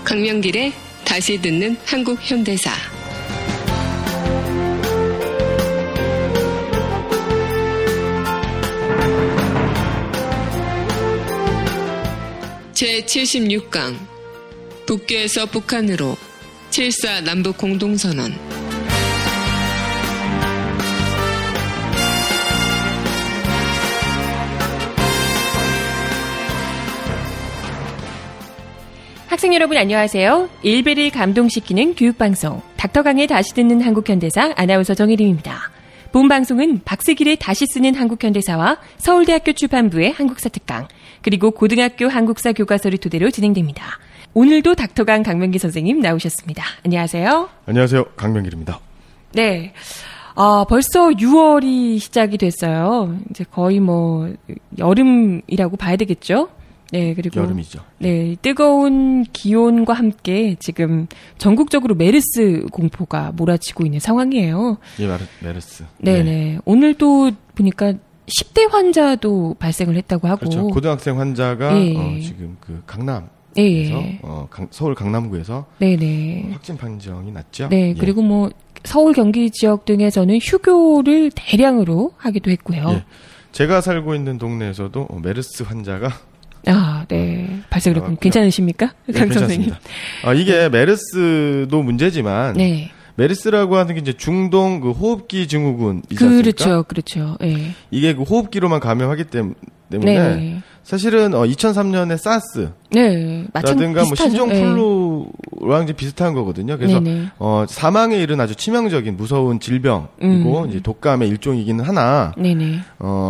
강명길의 다시 듣는 한국 현대사. 제76강 북교에서 북한으로 7.4 남북 공동선언. 학생 여러분 안녕하세요. 일베를 감동시키는 교육방송 닥터강의 다시 듣는 한국현대사 아나운서 정혜림입니다. 본 방송은 박세길의 다시 쓰는 한국현대사와 서울대학교 출판부의 한국사 특강 그리고 고등학교 한국사 교과서를 토대로 진행됩니다. 오늘도 닥터강 강명길 선생님 나오셨습니다. 안녕하세요. 안녕하세요. 강명길입니다. 네. 벌써 6월이 시작이 됐어요. 이제 거의 여름이라고 봐야 되겠죠? 네, 그리고 여름이죠. 네, 뜨거운 기온과 함께 지금 전국적으로 메르스 공포가 몰아치고 있는 상황이에요. 예, 메르스. 네. 오늘도 보니까 10대 환자도 발생을 했다고 하고. 그렇죠. 고등학생 환자가 지금 그 강남에서 서울 강남구에서 확진 판정이 났죠. 네, 그리고 서울 경기 지역 등에서는 휴교를 대량으로 하기도 했고요. 예. 제가 살고 있는 동네에서도 메르스 환자가 네. 발생을 했군요. 괜찮으십니까? 네, 강 선생님. 이게 메르스도 문제지만, 메르스라고 하는 게 이제 중동 그 호흡기 증후군이지 않습니까? 그렇죠. 네. 이게 그 호흡기로만 감염하기 때문에, 사실은 2003년에 사스, 라든가 신종플루랑 이제 비슷한 거거든요. 그래서 사망에 이른 아주 치명적인 무서운 질병이고 이제 독감의 일종이기는 하나,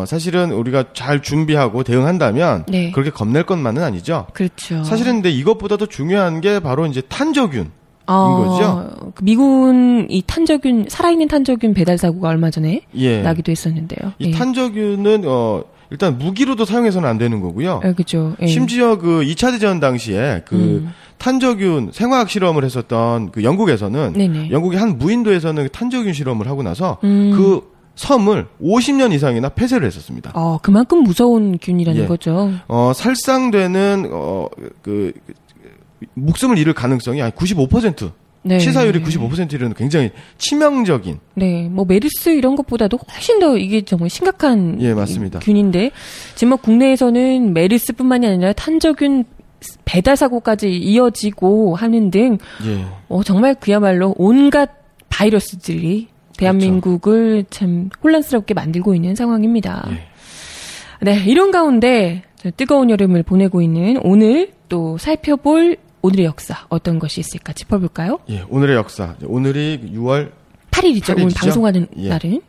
사실은 우리가 잘 준비하고 대응한다면 그렇게 겁낼 것만은 아니죠. 그렇죠. 사실은 근데 이것보다도 중요한 게 바로 이제 탄저균. 인 거죠. 미군 이 탄저균 살아있는 탄저균 배달 사고가 얼마 전에 나기도 했었는데요. 이 탄저균은 일단 무기로도 사용해서는 안 되는 거고요. 그렇죠. 심지어 그 2차 대전 당시에 그 탄저균 생화학 실험을 했었던 그 영국에서는 영국의 한 무인도에서는 탄저균 실험을 하고 나서 그 섬을 50년 이상이나 폐쇄를 했었습니다. 그만큼 무서운 균이라는 거죠. 살상되는 목숨을 잃을 가능성이 한 95%. 치사율이 95% 이르는 굉장히 치명적인. 메르스 이런 것보다도 훨씬 더 이게 정말 심각한 맞습니다. 균인데 지금 국내에서는 메르스뿐만이 아니라 탄저균 배달 사고까지 이어지고 하는 등 정말 그야말로 온갖 바이러스들이 대한민국을 참 혼란스럽게 만들고 있는 상황입니다. 네, 이런 가운데 뜨거운 여름을 보내고 있는 오늘 또 살펴볼 오늘의 역사 어떤 것이 있을까 짚어볼까요? 오늘의 역사. 오늘이 6월 8일이죠. 오늘 방송하는 날은.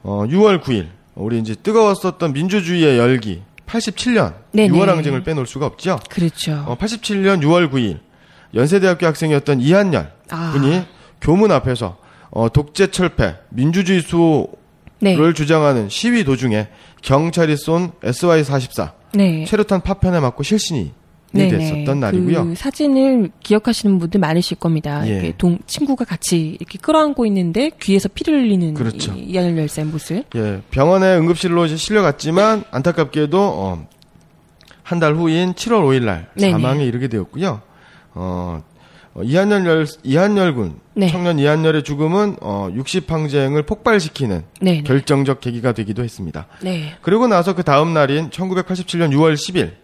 6월 9일. 우리 이제 뜨거웠었던 민주주의의 열기 87년 6월 항쟁을 빼놓을 수가 없죠. 그렇죠. 87년 6월 9일 연세대학교 학생이었던 이한열 분이 교문 앞에서 독재 철폐, 민주주의 수호를 주장하는 시위 도중에 경찰이 쏜 SY-44 최루탄 파편에 맞고 실신이 됐었던 날이고요. 그 사진을 기억하시는 분들 많으실 겁니다. 친구가 같이 이렇게 끌어안고 있는데 귀에서 피를 흘리는 이한열 열사의 모습. 병원에 응급실로 실려갔지만 안타깝게도 한 달 후인 7월 5일 날 사망에 이르게 되었고요. 이한열군 청년 이한열의 죽음은 60항쟁을 폭발시키는 결정적 계기가 되기도 했습니다. 그리고 나서 그 다음 날인 1987년 6월 10일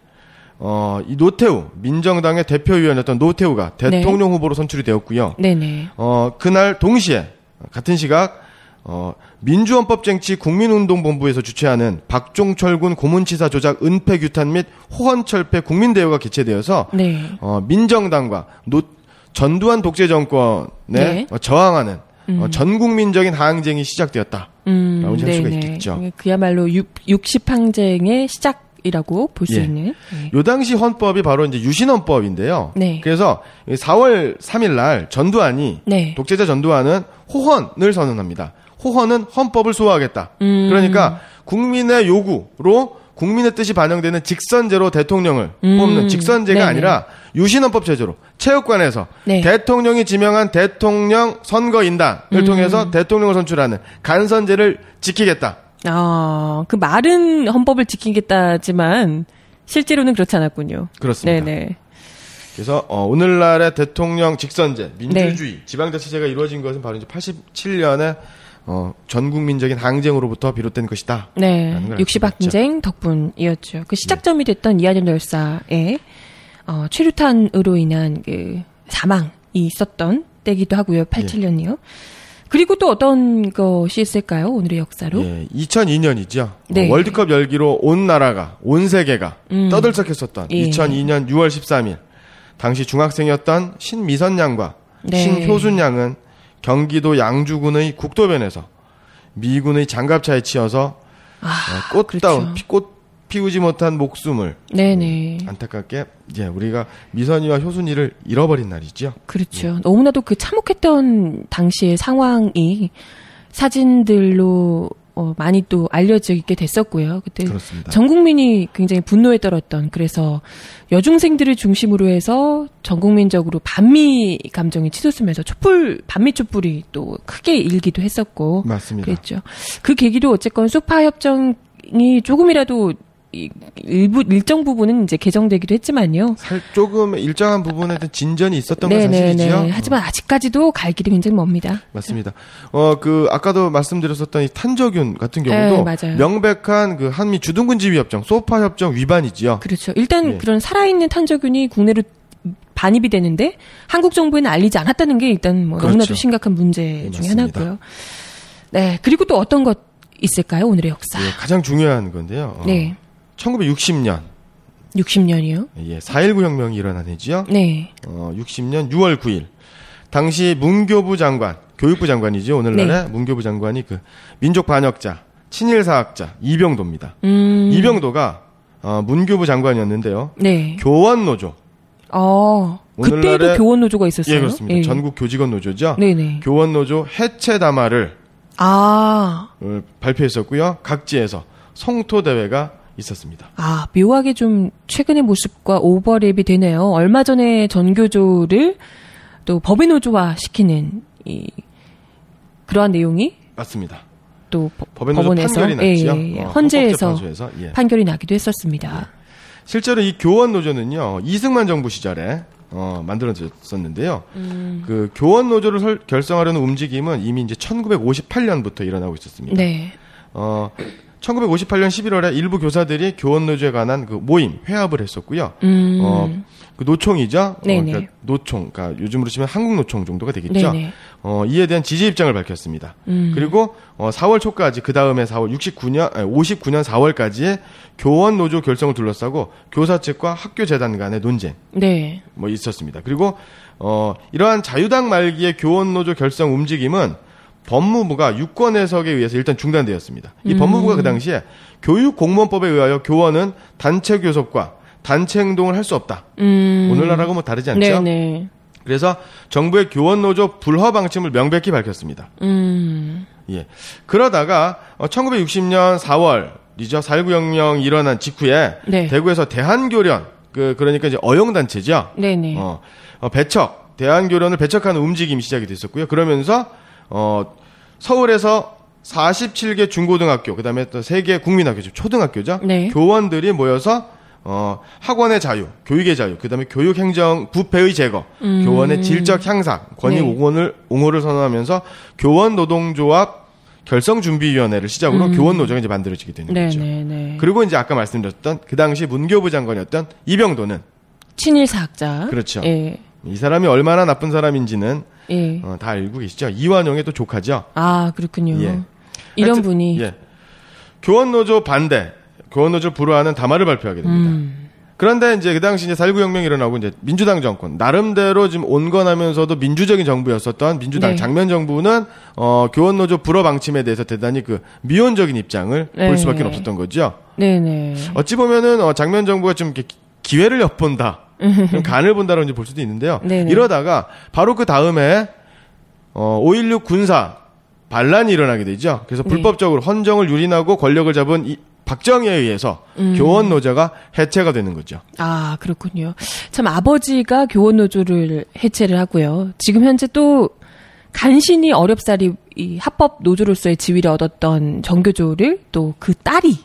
이 노태우 민정당의 대표위원이었던 노태우가 대통령 후보로 선출이 되었고요. 그날 동시에 같은 시각 민주헌법쟁취 국민운동본부에서 주최하는 박종철군 고문치사 조작 은폐규탄 및 호헌철폐 국민대회가 개최되어서 민정당과 전두환 독재 정권에 저항하는 전국민적인 하항쟁이 시작되었다. 라고 할 수가 있겠죠. 그야말로 60항쟁의 시작이라고 볼 수 있는. 요 당시 헌법이 바로 이제 유신헌법인데요. 그래서 4월 3일 날 전두환이 독재자 전두환은 호헌을 선언합니다. 호헌은 헌법을 수호하겠다. 그러니까 국민의 요구로 국민의 뜻이 반영되는 직선제로 대통령을 뽑는 직선제가 아니라 유신헌법 체제로 체육관에서 대통령이 지명한 대통령 선거인단을 통해서 대통령을 선출하는 간선제를 지키겠다. 그 말은 헌법을 지키겠다지만 실제로는 그렇지 않았군요. 그렇습니다. 그래서 오늘날의 대통령 직선제, 민주주의, 네. 지방자치제가 이루어진 것은 바로 이제 87년에 전 국민적인 항쟁으로부터 비롯된 것이다. 네, 60항쟁 덕분이었죠. 그 시작점이 됐던 이하열 열사의 최루탄으로 인한 그 사망이 있었던 때기도 하고요. 87년이요. 네. 그리고 또 어떤 것이 있을까요? 오늘의 역사로? 네, 2002년이죠. 네. 월드컵 열기로 온 나라가, 온 세계가 떠들썩했었던 2002년 6월 13일. 당시 중학생이었던 신미선 양과 네. 신효순 양은 경기도 양주군의 국도변에서 미군의 장갑차에 치여서 꽃다운 그렇죠. 꽃 피우지 못한 목숨을 네네. 안타깝게 우리가 미선이와 효순이를 잃어버린 날이죠. 그렇죠. 네. 너무나도 그 참혹했던 당시의 상황이 사진들로 많이 또 알려지게 됐었고요. 그때 그렇습니다. 전 국민이 굉장히 분노에 떨었던 그래서 여중생들을 중심으로 해서 전 국민적으로 반미 감정이 치솟으면서 반미 촛불이 또 크게 일기도 했었고 맞습니다. 그랬죠. 그 계기로 어쨌건 소파 협정이 조금이라도 일정 부분은 이제 개정되기도 했지만요. 조금 일정한 부분에 대한 진전이 있었던 건 사실이죠. 하지만 아직까지도 갈 길이 굉장히 멉니다. 맞습니다. 아까도 말씀드렸었던 이 탄저균 같은 경우도 네, 명백한 그 한미 주둔군지휘 협정, 소파 협정 위반이지요. 그렇죠. 일단 그런 살아있는 탄저균이 국내로 반입이 되는데 한국 정부에는 알리지 않았다는 게 일단 그렇죠. 너무나도 심각한 문제 중에 하나고요. 네, 그리고 또 어떤 것 있을까요? 오늘의 역사. 가장 중요한 건데요. 네. 1960년. 60년이요? 예, 4.19 혁명이 일어난 해지요. 네. 60년 6월 9일. 당시 문교부 장관, 교육부 장관이죠. 오늘날의 네. 문교부 장관이 그 민족 반역자, 친일사학자 이병도입니다. 이병도가 문교부 장관이었는데요. 네. 교원노조. 그때도 교원노조가 있었어요? 예, 그렇습니다. 예. 전국 교직원 노조죠. 네네. 교원노조 해체 담화를 발표했었고요. 각지에서 성토대회가 있었습니다. 묘하게 좀 최근의 모습과 오버랩이 되네요. 얼마 전에 전교조를 또 법의 노조화 시키는 그러한 내용이 맞습니다. 또 법원에서 판결이 났죠. 헌재에서 판결이 나기도 했었습니다. 실제로 이 교원 노조는요. 이승만 정부 시절에 만들어졌었는데요. 그 교원 노조를 결성하려는 움직임은 이미 이제 1958년부터 일어나고 있었습니다. 네. 1958년 11월에 일부 교사들이 교원 노조에 관한 그 모임 회합을 했었고요. 그 노총이죠. 그러니까 노총, 그러니까 요즘으로 치면 한국 노총 정도가 되겠죠. 이에 대한 지지 입장을 밝혔습니다. 그리고 4월 초까지 그 다음에 59년 4월까지 교원 노조 결성을 둘러싸고 교사 측과 학교 재단 간의 논쟁 있었습니다. 그리고 이러한 자유당 말기의 교원 노조 결성 움직임은 법무부가 유권 해석에 의해서 일단 중단되었습니다. 이 법무부가 그 당시에 교육공무원법에 의하여 교원은 단체 교섭과 단체 행동을 할 수 없다. 오늘날하고 뭐 다르지 않죠? 네네. 그래서 정부의 교원노조 불허 방침을 명백히 밝혔습니다. 예. 그러다가 1960년 4월이죠. 4.19 혁명이 일어난 직후에 대구에서 대한교련, 그러니까 이제 어용단체죠. 네네. 대한교련을 배척하는 움직임이 시작이 됐었고요. 그러면서 서울에서 47개 중고등학교, 그 다음에 또 3개 국민학교, 초등학교죠. 네. 교원들이 모여서, 학원의 자유, 교육의 자유, 그 다음에 교육행정 부패의 제거, 교원의 질적 향상, 권익 옹호를 선언하면서 교원노동조합 결성준비위원회를 시작으로 교원노조가 이제 만들어지게 되는 거죠. 그리고 이제 아까 말씀드렸던 그 당시 문교부 장관이었던 이병도는 친일사학자. 그렇죠. 예. 이 사람이 얼마나 나쁜 사람인지는 다 알고 계시죠. 이완용의 또 조카죠. 그렇군요. 예. 이런 분이. 예. 교원노조 반대, 교원노조 불허하는 담화를 발표하게 됩니다. 그런데 이제 그 당시 이제 4.19 혁명이 일어나고 이제 민주당 정권, 나름대로 지금 온건하면서도 민주적인 정부였었던 민주당 장면 정부는 교원노조 불허 방침에 대해서 대단히 그 미온적인 입장을 볼 수밖에 없었던 거죠. 네네. 어찌 보면은 장면 정부가 좀 이렇게 기회를 엿본다. 좀 간을 본다라고 이제 볼 수도 있는데요. 네네. 이러다가 바로 그 다음에 5.16 군사 반란이 일어나게 되죠. 그래서 불법적으로 헌정을 유린하고 권력을 잡은 이 박정희에 의해서 교원노조가 해체가 되는 거죠. 그렇군요. 참 아버지가 교원노조를 해체를 하고요. 지금 현재 또 간신히 어렵사리 이 합법 노조로서의 지위를 얻었던 정교조를 또 그 딸이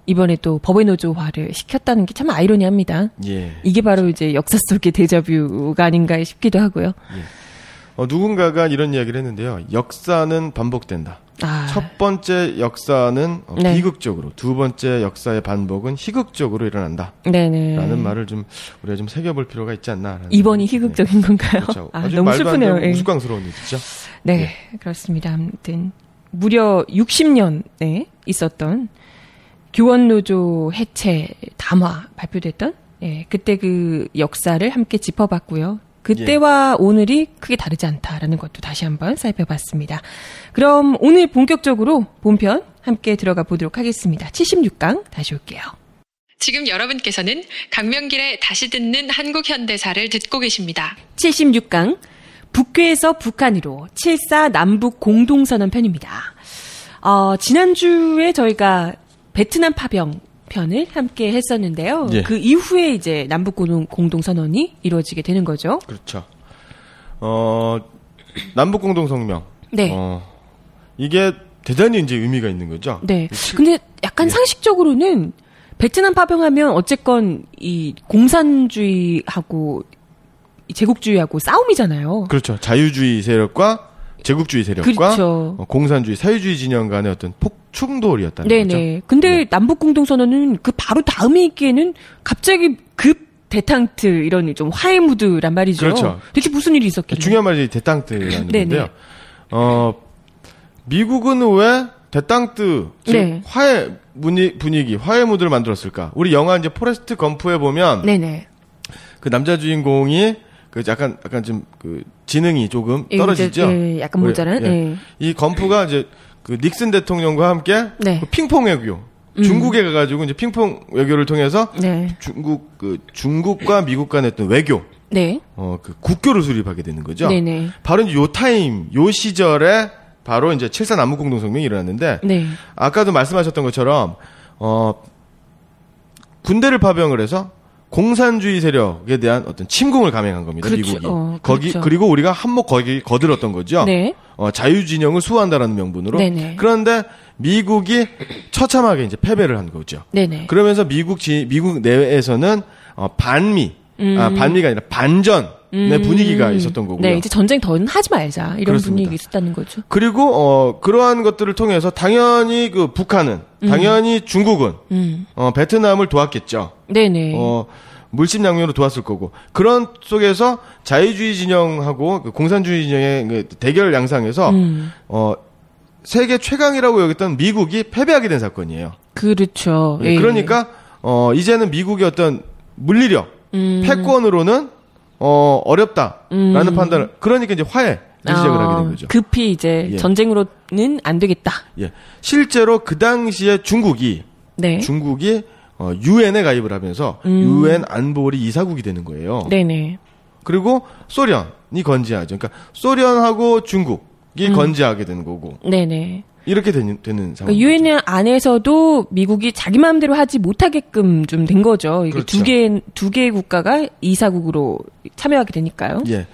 이번에 또 법의 노조화를 시켰다는 게 참 아이러니합니다. 예. 이게 바로 이제 역사 속의 데자뷰가 아닌가 싶기도 하고요. 예. 누군가가 이런 이야기를 했는데요. 역사는 반복된다. 첫 번째 역사는 네. 비극적으로, 두 번째 역사의 반복은 희극적으로 일어난다. 네네. 라는 말을 좀 우리가 좀 새겨볼 필요가 있지 않나. 이번이 희극적인 건가요? 그렇죠. 너무 슬프네요. 우스꽝스러운 일이죠. 네, 네, 그렇습니다. 아무튼 무려 60년에 있었던 교원노조 해체 담화 발표됐던 그때 그 역사를 함께 짚어봤고요. 그때와 오늘이 크게 다르지 않다라는 것도 다시 한번 살펴봤습니다. 그럼 오늘 본격적으로 본편 함께 들어가 보도록 하겠습니다. 76강 다시 올게요. 지금 여러분께서는 강명길의 다시 듣는 한국 현대사를 듣고 계십니다. 76강 북괴에서 북한으로 7.4 남북 공동선언 편입니다. 지난주에 저희가 베트남 파병 편을 함께 했었는데요. 예. 그 이후에 이제 남북 공동선언이 이루어지게 되는 거죠. 그렇죠. 남북 공동성명. 네. 이게 대단히 이제 의미가 있는 거죠. 네. 근데 약간 상식적으로는 베트남 파병하면 어쨌건 이 공산주의하고 이 제국주의하고 싸움이잖아요. 그렇죠. 자유주의 세력과 제국주의 세력과 그렇죠. 공산주의, 사회주의 진영 간의 어떤 폭충돌이었다는 거죠. 네네. 근데 네. 남북공동선언은 그 바로 다음이기에는 갑자기 급 대탕트 이런 좀 화해 무드란 말이죠. 그렇죠. 대체 무슨 일이 있었길래? 중요한 말이 대탕트라는 건데요. 미국은 왜 대탕트, 즉 네. 화해 분위기, 화해 무드를 만들었을까? 우리 영화 이제 포레스트 검프에 보면 네네. 그 남자 주인공이 그 약간 좀 그 지능이 조금 떨어지죠. 예, 약간 모자란. 예. 이 검프가 이제 그 닉슨 대통령과 함께 네. 그 핑퐁 외교, 중국에 가가지고 이제 핑퐁 외교를 통해서 네. 중국과 미국 간의 어떤 외교, 네. 그 국교를 수립하게 되는 거죠. 네네. 바로 이제 요 시절에 바로 이제 7.4 남북 공동성명이 일어났는데, 네. 아까도 말씀하셨던 것처럼 군대를 파병을 해서 공산주의 세력에 대한 어떤 침공을 감행한 겁니다. 그렇죠. 미국이. 그렇죠. 그리고 우리가 한몫 거기 거들었던 거죠. 네. 자유진영을 수호한다라는 명분으로. 네네. 그런데 미국이 처참하게 이제 패배를 한 거죠. 네네. 그러면서 미국 내에서는 반미가 아니라 반전의 분위기가 있었던 거고요. 네, 이제 전쟁 더는 하지 말자 이런 그렇습니다. 분위기가 있었다는 거죠. 그리고 그러한 것들을 통해서 당연히 그 북한은 당연히 중국은 베트남을 도왔겠죠. 네네. 물심양면으로 도왔을 거고 그런 속에서 자유주의 진영하고 그 공산주의 진영의 그 대결 양상에서 세계 최강이라고 여겼던 미국이 패배하게 된 사건이에요. 그렇죠. 네, 그러니까 이제는 미국의 어떤 물리력, 패권으로는 어렵다라는 판단을 그러니까 이제 화해 시작을 하게 된 거죠. 급히 이제 전쟁으로는 안 되겠다. 예, 실제로 그 당시에 중국이 유엔에 가입을 하면서 유엔 안보리 이사국이 되는 거예요. 네네. 그리고 소련이 건재하죠. 그러니까 소련하고 중국이 건재하게 되는 거고. 네네. 이렇게 되는 상황. 그러니까 유엔 안에서도 미국이 자기 마음대로 하지 못하게끔 좀 된 거죠. 이게 그렇죠. 두 개의 국가가 이사국으로 참여하게 되니까요. 예.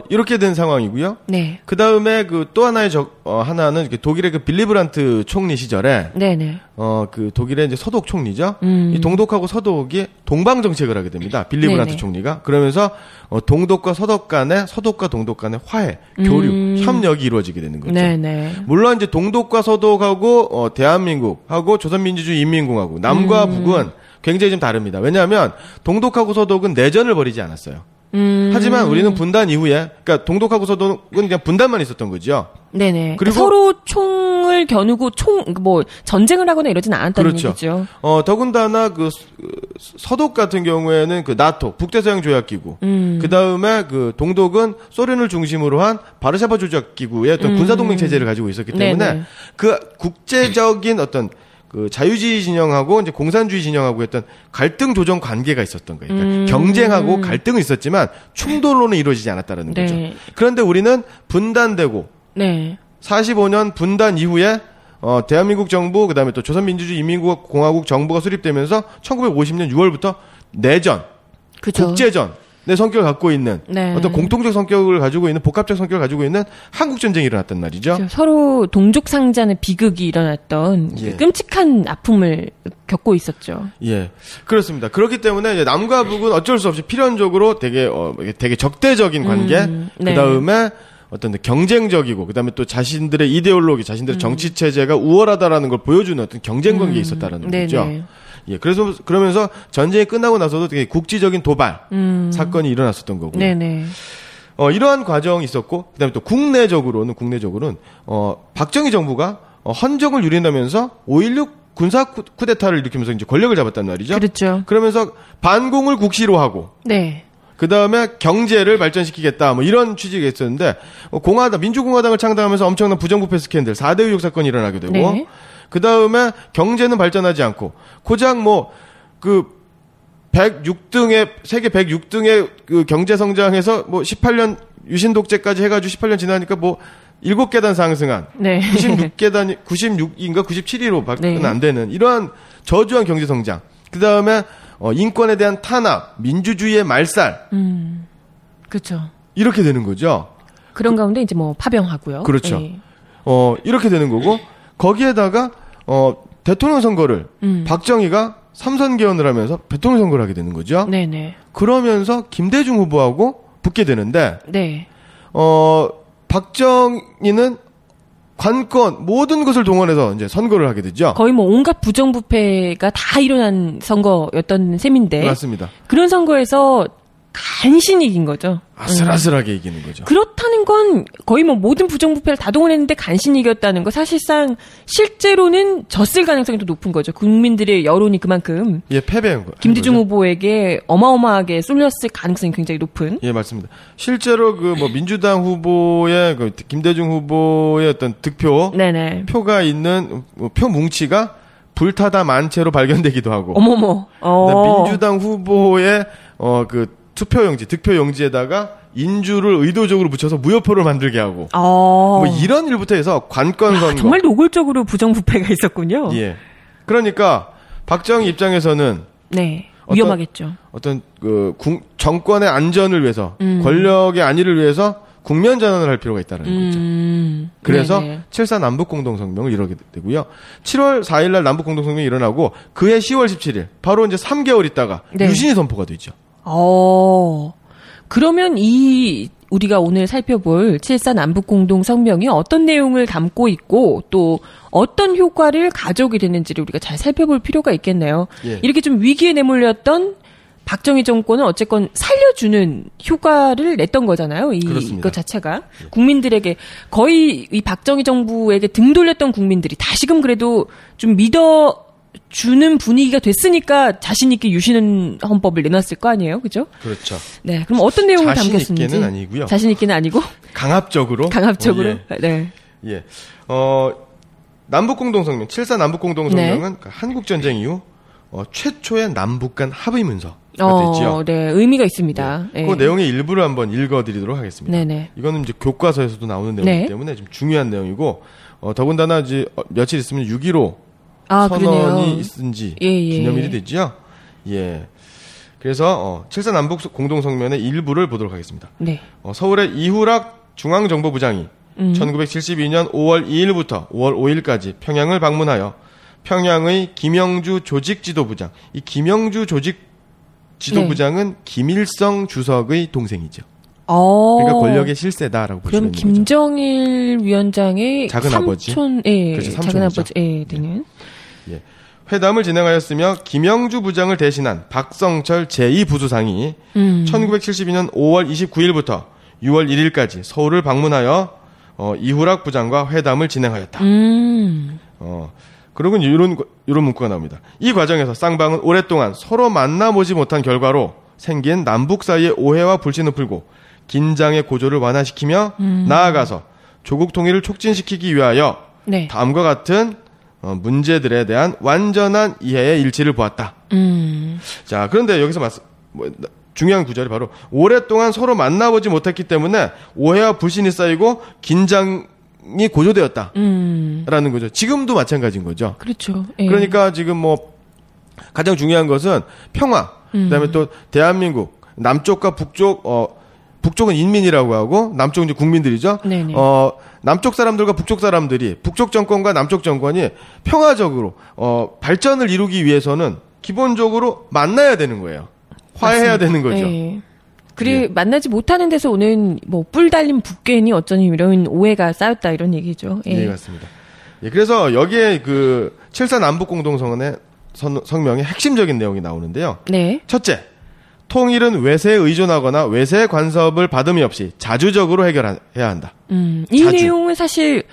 이렇게 된 상황이고요. 네. 그 다음에 그 또 하나의 하나는 독일의 그 빌리 브란트 총리 시절에. 네네. 그 독일의 이제 서독 총리죠. 이 동독하고 서독이 동방 정책을 하게 됩니다. 빌리 브란트 총리가. 그러면서 동독과 서독 간의 서독과 동독 간의 화해, 교류, 협력이 이루어지게 되는 거죠. 네네. 물론 이제 동독과 서독하고 대한민국하고 조선민주주의 인민공화국 남과 북은 굉장히 좀 다릅니다. 왜냐하면 동독하고 서독은 내전을 벌이지 않았어요. 하지만 우리는 분단 이후에, 그러니까 동독하고 서독은 그냥 분단만 있었던 거죠. 네네. 그리고 서로 총을 겨누고 전쟁을 하거나 이러지는 않았다는 그렇죠. 얘기죠. 더군다나 그 서독 같은 경우에는 그 나토 북대서양 조약기구, 그 다음에 그 동독은 소련을 중심으로 한 바르샤바 조약기구의 어떤 군사동맹 체제를 가지고 있었기 때문에 네네. 그 국제적인 어떤 그 자유주의 진영하고 이제 공산주의 진영하고 했던 갈등 조정 관계가 있었던 거예요. 그러니까 경쟁하고 갈등은 있었지만 충돌로는 이루어지지 않았다는 네. 거죠. 그런데 우리는 분단되고 45년 분단 이후에 대한민국 정부 그다음에 또 조선민주주의 인민공화국 정부가 수립되면서 1950년 6월부터 내전, 그쵸. 국제전 성격을 갖고 있는 네. 어떤 공통적 성격을 가지고 있는 복합적 성격을 가지고 있는 한국 전쟁이 일어났단 말이죠. 그렇죠. 서로 동족 상잔의 비극이 일어났던 예. 끔찍한 아픔을 겪고 있었죠. 예, 그렇습니다. 그렇기 때문에 이제 남과 북은 어쩔 수 없이 필연적으로 되게 적대적인 관계, 네. 그 다음에 어떤 경쟁적이고, 그 다음에 또 자신들의 이데올로기, 자신들의 정치 체제가 우월하다라는 걸 보여주는 어떤 경쟁 관계에 있었다라는 거죠. 예, 그러면서 전쟁이 끝나고 나서도 되게 국지적인 도발 사건이 일어났었던 거고요. 네네. 이러한 과정이 있었고, 그 다음에 또 국내적으로는, 박정희 정부가 헌정을 유린하면서 5.16 군사 쿠데타를 일으키면서 이제 권력을 잡았단 말이죠. 그렇죠. 그러면서 반공을 국시로 하고, 네. 그 다음에 경제를 발전시키겠다, 뭐 이런 취지가 있었는데, 민주공화당을 창당하면서 엄청난 부정부패 스캔들, 4대 의혹 사건이 일어나게 되고, 네. 그 다음에 경제는 발전하지 않고, 고작 세계 106등의 그 경제 성장에서 18년 유신 독재까지 해가지고 18년 지나니까 7계단 상승한, 네. 96인가 97위로 밖에 안 되는 이러한 저조한 경제 성장. 그 다음에 인권에 대한 탄압, 민주주의의 말살. 그렇죠. 이렇게 되는 거죠. 그런 가운데 이제 파병하고요. 그렇죠. 예. 이렇게 되는 거고, 거기에다가 대통령 선거를 박정희가 3선 개헌을 하면서 대통령 선거를 하게 되는 거죠. 네네. 그러면서 김대중 후보하고 붙게 되는데, 네. 박정희는 관건 모든 것을 동원해서 이제 선거를 하게 되죠. 거의 온갖 부정부패가 다 일어난 선거였던 셈인데. 맞습니다. 그런 선거에서 간신히 이긴 거죠. 아슬아슬하게 이기는 거죠. 그렇다는 건 거의 모든 부정부패를 다 동원했는데 간신히 이겼다는 거, 사실상 실제로는 졌을 가능성이 더 높은 거죠. 국민들의 여론이 그만큼 패배한 거예요. 김대중 후보에게 어마어마하게 쏠렸을 가능성이 굉장히 높은. 예, 맞습니다. 실제로 민주당 후보의 김대중 후보의 어떤 득표 네네. 표가 있는 표 뭉치가 불타다 만채로 발견되기도 하고. 어머머. 민주당 후보의 투표용지, 득표용지에다가 인주를 의도적으로 붙여서 무효표를 만들게 하고. 이런 일부터 해서 관건 선거. 정말 노골적으로 부정부패가 있었군요. 예. 그러니까 박정희 입장에서는 네. 위험하겠죠. 어떤 정권의 안전을 위해서, 권력의 안위를 위해서 국면 전환을 할 필요가 있다는 거죠. 그래서 7.4 남북공동성명을 이루게 되고요. 7월 4일 날 남북공동성명이 일어나고 그해 10월 17일 바로 이제 3개월 있다가 유신이 선포가 되죠. 그러면 우리가 오늘 살펴볼 7.4 남북공동성명이 어떤 내용을 담고 있고 또 어떤 효과를 가져오게 됐는지를 우리가 잘 살펴볼 필요가 있겠네요. 예. 이렇게 좀 위기에 내몰렸던 박정희 정권은 어쨌건 살려주는 효과를 냈던 거잖아요. 이것 자체가. 국민들에게 거의 이 박정희 정부에게 등 돌렸던 국민들이 다시금 그래도 좀 주는 분위기가 됐으니까 자신 있게 유신 헌법을 내놨을 거 아니에요, 그죠? 그렇죠. 네, 그럼 어떤 내용을 담겼는지. 자신 있게는 아니고요. 자신 있게는 아니고 강압적으로. 예. 네. 예. 남북공동성명, 7.4 남북공동성명은 한국 전쟁 이후 최초의 남북 간 합의 문서가 됐죠. 네, 의미가 있습니다. 네. 그 내용의 일부를 한번 읽어드리도록 하겠습니다. 네네. 이거는 이제 교과서에서도 나오는 내용이기 때문에 좀 중요한 내용이고, 더군다나 이제 며칠 있으면 6.15 선언이 그러네요. 있은지 기념일이 되죠. 예. 그래서 7.4 남북 공동성명의 일부를 보도록 하겠습니다. 네. 서울의 이후락 중앙정보부장이 1972년 5월 2일부터 5월 5일까지 평양을 방문하여 평양의 김영주 조직지도부장, 이 김영주 조직지도부장은 김일성 주석의 동생이죠. 그러니까 권력의 실세다라고 보시면 되는 거죠. 그럼 김정일 위원장의 작은 아버지, 그렇죠, 작은 아버지, 되는. 예. 회담을 진행하였으며 김영주 부장을 대신한 박성철 제2부수상이 1972년 5월 29일부터 6월 1일까지 서울을 방문하여 이후락 부장과 회담을 진행하였다. 그리고 이런 문구가 나옵니다. 이 과정에서 쌍방은 오랫동안 서로 만나보지 못한 결과로 생긴 남북 사이의 오해와 불신을 풀고 긴장의 고조를 완화시키며 나아가서 조국 통일을 촉진시키기 위하여 다음과 같은 문제들에 대한 완전한 이해의 일치를 보았다. 자, 그런데 여기서 중요한 구절이 바로 오랫동안 서로 만나보지 못했기 때문에 오해와 불신이 쌓이고 긴장이 고조되었다. 라는 거죠. 지금도 마찬가지인 거죠. 그렇죠. 그러니까 지금 가장 중요한 것은 평화, 그다음에 또 대한민국, 남쪽과 북쪽은 인민이라고 하고 남쪽은 이제 국민들이죠. 네네. 남쪽 사람들과 북쪽 사람들이 북쪽 정권과 남쪽 정권이 평화적으로 발전을 이루기 위해서는 기본적으로 만나야 되는 거예요. 화해해야 맞습니다. 되는 거죠. 네. 그리고 만나지 못하는 데서 오는 뭐 뿔 달린 북괴니 어쩌니 이런 오해가 쌓였다 이런 얘기죠. 네, 맞습니다. 예, 그래서 여기에 그 7.4 남북 공동성명의 핵심적인 내용이 나오는데요. 네. 첫째, 통일은 외세에 의존하거나 외세의 간섭을 받음이 없이 자주적으로 해결해야 한다. 이 내용은 사실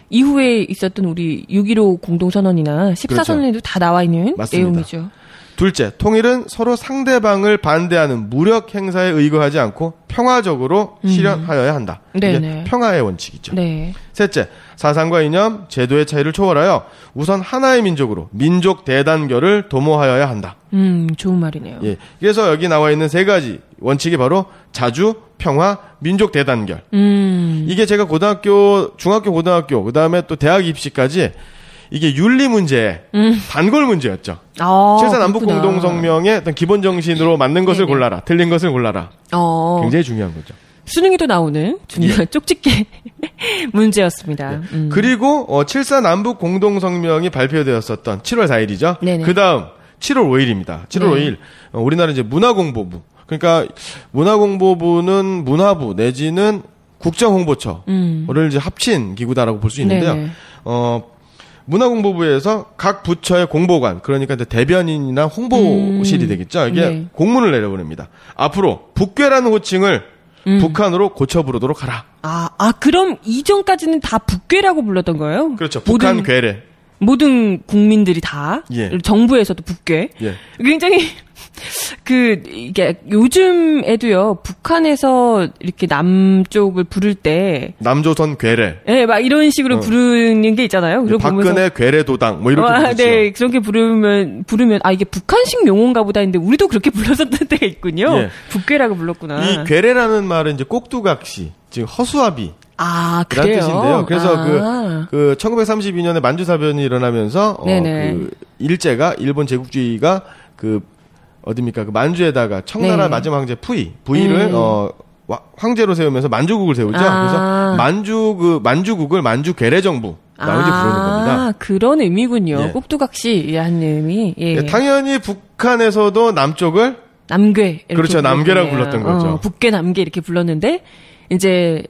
이후에 있었던 우리 6.15 공동선언이나 14선언에도 그렇죠. 다 나와 있는 맞습니다. 내용이죠. 둘째, 통일은 서로 상대방을 반대하는 무력 행사에 의거하지 않고 평화적으로 실현하여야 한다. 이게 평화의 원칙이죠. 네. 셋째, 사상과 이념, 제도의 차이를 초월하여 우선 하나의 민족으로 민족 대단결을 도모하여야 한다. 좋은 말이네요. 예, 그래서 여기 나와 있는 세 가지 원칙이 바로 자주, 평화, 민족 대단결. 이게 제가 중학교, 고등학교, 그 다음에 또 대학 입시까지 이게 윤리 문제, 단골 문제였죠. 7.4 남북 공동성명의 어떤 기본 정신으로 맞는 것을 골라라, 틀린 것을 골라라. 굉장히 중요한 거죠. 수능에도 나오는 중요한 쪽집게 문제였습니다. 예. 그리고 7.4 남북 공동성명이 발표되었었던 7월 4일이죠. 그 다음 7월 5일입니다. 7월 5일 우리나라 이제 문화공보부. 그러니까 문화공보부는 문화부 내지는 국정홍보처를 이제 합친 기구다라고 볼 수 있는데요. 문화공보부에서 각 부처의 공보관, 그러니까 이제 대변인이나 홍보실이 되겠죠. 이게 공문을 내려보냅니다. 앞으로 북괴라는 호칭을 북한으로 고쳐 부르도록 하라. 그럼 이전까지는 다 북괴라고 불렀던 거예요? 그렇죠. 북한 괴뢰. 모든 국민들이 다 정부에서도 북괴. 굉장히 이게 요즘에도요 북한에서 이렇게 남쪽을 부를 때 남조선 괴뢰. 네, 막 이런 식으로 부르는 게 있잖아요. 박근혜 괴뢰도당 뭐 이렇게 부르죠. 네, 그렇게 부르면 이게 북한식 용어인가 보다 했는데 우리도 그렇게 불렀었던 때가 있군요. 예. 북괴라고 불렀구나. 이 괴뢰라는 말은 이제 꼭두각시, 즉 허수아비. 그래요? 뜻인데요. 그래서 그 1932년에 만주사변이 일어나면서 그 일제가 일본 제국주의가 어딥니까? 그 만주에다가 청나라 마지막 황제 부이를 황제로 세우면서 만주국을 세우죠. 그래서 만주국을 만주 괴뢰 정부라고 이제 부르는 겁니다. 그런 의미군요. 꼭두각시라는 의미. 예, 당연히 북한에서도 남쪽을 남괴. 그렇죠. 남괴라고 불렀던 거죠. 북괴 남괴 이렇게 불렀는데 이제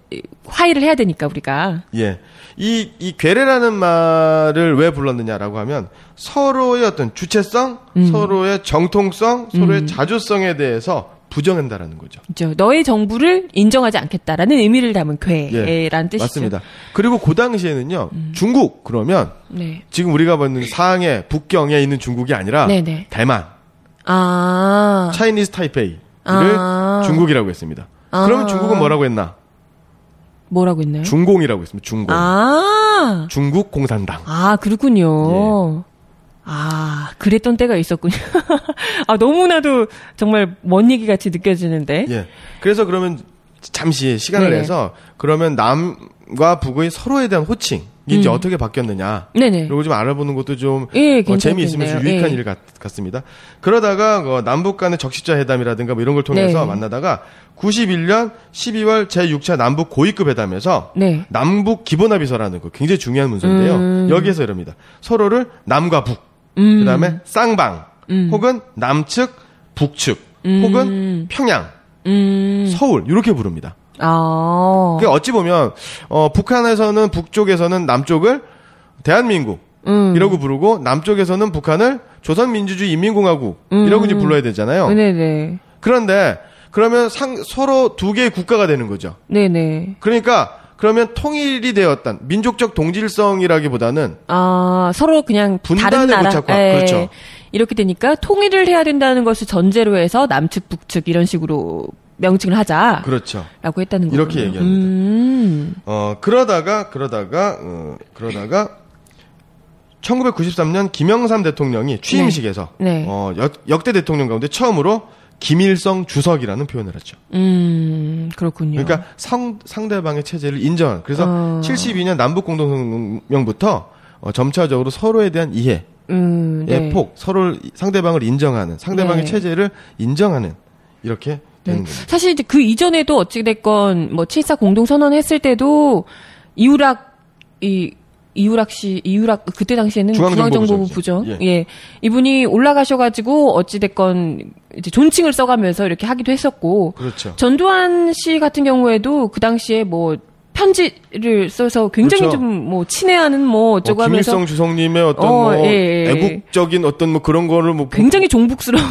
화해를 해야 되니까 우리가. 예. 이 괴뢰라는 말을 왜 불렀느냐라고 하면 서로의 어떤 주체성, 서로의 정통성, 서로의 자주성에 대해서 부정한다라는 거죠. 그렇죠. 너의 정부를 인정하지 않겠다라는 의미를 담은 괴라는 뜻이죠. 맞습니다. 그리고 그 당시에는요. 중국 그러면 지금 우리가 보는 상해, 북경에 있는 중국이 아니라 대만, 차이니즈 타이페이를 중국이라고 했습니다. 그러면 중국은 뭐라고 했나? 뭐라고 했나요? 중공이라고 했습니다. 중공. 중국 공산당. 그렇군요. 그랬던 때가 있었군요. 너무나도 정말 먼 얘기 같이 느껴지는데. 예. 그래서 그러면 잠시 시간을 내서 그러면 남과 북의 서로에 대한 호칭이 이제 어떻게 바뀌었느냐. 그리고 좀 알아보는 것도 좀 재미있으면 좀 유익한 일 같습니다. 그러다가 남북 간의 적시자 회담이라든가 뭐 이런 걸 통해서 만나다가 91년 12월 제6차 남북 고위급 회담에서 남북 기본합의서라는 거 굉장히 중요한 문서인데요. 여기에서 이럽니다. 서로를 남과 북, 그다음에 쌍방, 혹은 남측, 북측, 혹은 평양, 서울 이렇게 부릅니다. 그게 어찌 보면 북한에서는 북쪽에서는 남쪽을 대한민국 이라고 부르고 남쪽에서는 북한을 조선민주주의 인민공화국 이라고 이제 불러야 되잖아요. 그런데 그러면 서로 두 개의 국가가 되는 거죠. 그러니까 그러면 통일이 되었던 민족적 동질성이라기보다는 서로 그냥 다른 나라 그렇죠. 이렇게 되니까 통일을 해야 된다는 것을 전제로 해서 남측 북측 이런 식으로 명칭을 하자. 그렇죠. 라고 했다는 거죠. 이렇게 얘기합니다. 그러다가 1993년 김영삼 대통령이 취임식에서 역대 대통령 가운데 처음으로 김일성 주석이라는 표현을 했죠. 그렇군요. 그러니까 상대방의 체제를 인정한. 그래서 72년 남북 공동성명부터 점차적으로 서로에 대한 이해, 폭, 서로 상대방을 인정하는, 상대방의 체제를 인정하는 이렇게 되는 겁니다. 사실 이제 그 이전에도 어찌됐건 뭐 7.4 공동선언 했을 때도 이우락 그때 당시에는 중앙정보부 부죠. 예. 이분이 올라가셔가지고 어찌됐건 이제 존칭을 써가면서 이렇게 하기도 했었고. 그렇죠. 전두환 씨 같은 경우에도 그 당시에 뭐 편지를 써서 굉장히 그렇죠. 좀 뭐 친애하는 뭐 어쩌고 하면서 김일성 주석님의 어떤 애국적인 어떤 뭐 그런 거를 뭐 굉장히 종북스러운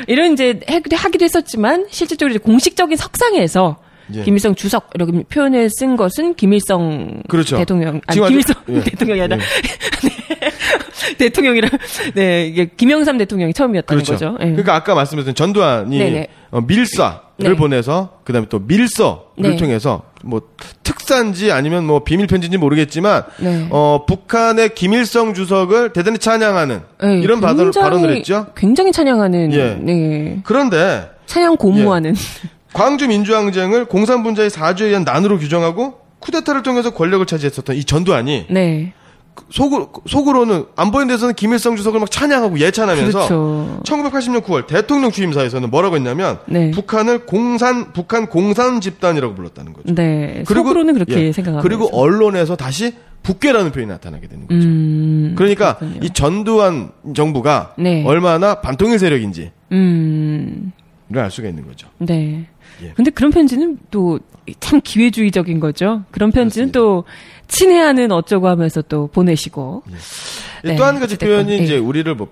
이런 이제 하기도 했었지만 실질적으로 이제 공식적인 석상에서 김일성 주석 이렇게 표현을 쓴 것은 김일성 그렇죠. 대통령 김일성 대통령이 아니라 대통령이라 이게 김영삼 대통령이 처음이었다는 그렇죠. 거죠. 그러니까 아까 말씀드린 전두환이 밀사를 보내서 그다음에 또 밀서를 통해서 뭐 특사인지 아니면 뭐 비밀 편지인지 모르겠지만 북한의 김일성 주석을 대단히 찬양하는 이런 발언을 했죠. 굉장히 찬양하는 그런데 찬양 고무하는 광주 민주항쟁을 공산분자의 사주에 의한 난으로 규정하고 쿠데타를 통해서 권력을 차지했었던 이 전두환이 속으로는 안보에 대해서는 김일성 주석을 막 찬양하고 예찬하면서 그렇죠. 1980년 9월 대통령 취임사에서는 뭐라고 했냐면 북한 공산 집단이라고 불렀다는 거죠. 그리고 속으로는 그렇게 생각하고 그리고 언론에서 다시 북괴라는 표현이 나타나게 되는 거죠. 그러니까 그렇군요. 이 전두환 정부가 얼마나 반통일 세력인지 를 알 수가 있는 거죠. 근데 그런 편지는 또 참 기회주의적인 거죠. 그런 편지는 그렇습니다. 또 친애하는 어쩌고 하면서 또 보내시고. 또 한 가지 표현이 이제 우리를 뭐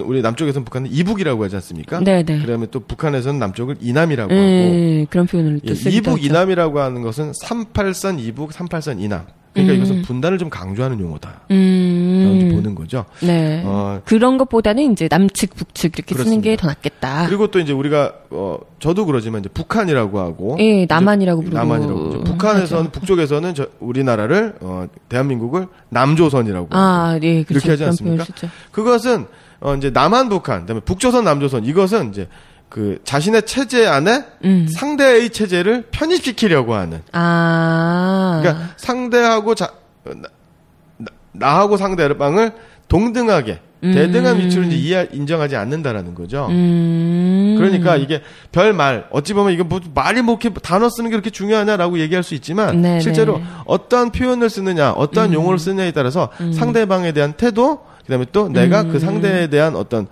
우리 남쪽에서는 북한은 이북이라고 하지 않습니까? 그러면 또 북한에서는 남쪽을 이남이라고 하고. 그런 표현을 또 쓰기도 이북 하죠. 이남이라고 하는 것은 38선 이북, 38선 이남. 그러니까 이것은 분단을 좀 강조하는 용어다. 라고 보는 거죠. 그런 것보다는 이제 남측, 북측 이렇게 그렇습니다. 쓰는 게 더 낫겠다. 그리고 또 이제 우리가 저도 그러지만 이제 북한이라고 하고, 남한이라고 부르고. 북한에서는 북쪽에서는 우리나라를 대한민국을 남조선이라고 그렇죠. 이렇게 하지 않습니까? 그것은 이제 남한 북한, 그다음에 북조선 남조선 이것은 이제 그 자신의 체제 안에 상대의 체제를 편입시키려고 하는. 그러니까 상대하고 나하고 상대방을 동등하게 대등한 위치로 이제 인정하지 않는다라는 거죠. 그러니까 이게 별말 어찌 보면 이게 뭐 말이 뭐 이렇게 단어 쓰는 게 그렇게 중요하냐라고 얘기할 수 있지만 실제로 어떠한 표현을 쓰느냐, 어떠한 용어를 쓰느냐에 따라서 상대방에 대한 태도, 그다음에 또 내가 그 상대에 대한 어떤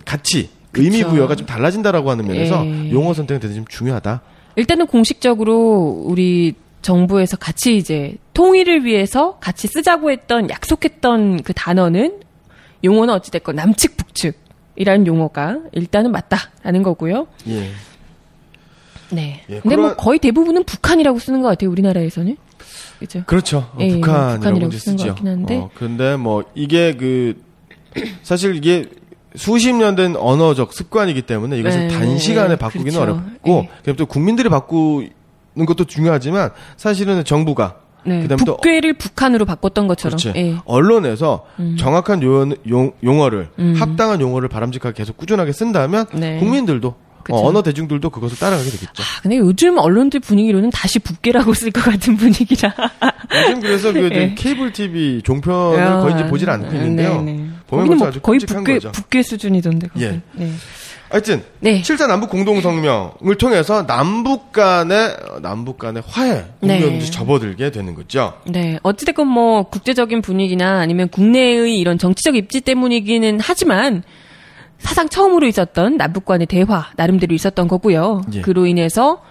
가치 의미 부여가 좀 달라진다라고 하는 면에서 용어 선택은 되게 좀 중요하다. 일단은 공식적으로 우리 정부에서 같이 이제 통일을 위해서 같이 쓰자고 했던 약속했던 그 단어는 용어는 어찌됐건 남측 북측이라는 용어가 일단은 맞다라는 거고요. 근데 뭐 거의 대부분은 북한이라고 쓰는 것 같아요. 우리나라에서는. 그렇죠. 북한이라고 쓰는 것 같긴 한데. 근데 뭐 이게 사실 이게 수십 년 된 언어적 습관이기 때문에 이것을 단시간에 바꾸기는 어렵고, 그다음에 또 국민들이 바꾸는 것도 중요하지만 사실은 정부가 그다음에 북괴를 북한으로 바꿨던 것처럼 언론에서 정확한 용어를 합당한 용어를 바람직하게 계속 꾸준하게 쓴다면 국민들도 언어 대중들도 그것을 따라가게 되겠죠. 근데 요즘 언론들 분위기로는 다시 북괴라고 쓸 것 같은 분위기라. 요즘 그래서 케이블 TV 종편을 거의 이제 보질 않고 있는데요. 보면 뭐 아주 거의 거죠. 북괴 수준이던데. 하여튼 7.4 남북 공동성명을 통해서 남북 간의 화해 국면으로 접어들게 되는 거죠. 어찌됐건 뭐 국제적인 분위기나 아니면 국내의 이런 정치적 입지 때문이기는 하지만 사상 처음으로 있었던 남북 간의 대화 나름대로 있었던 거고요. 그로 인해서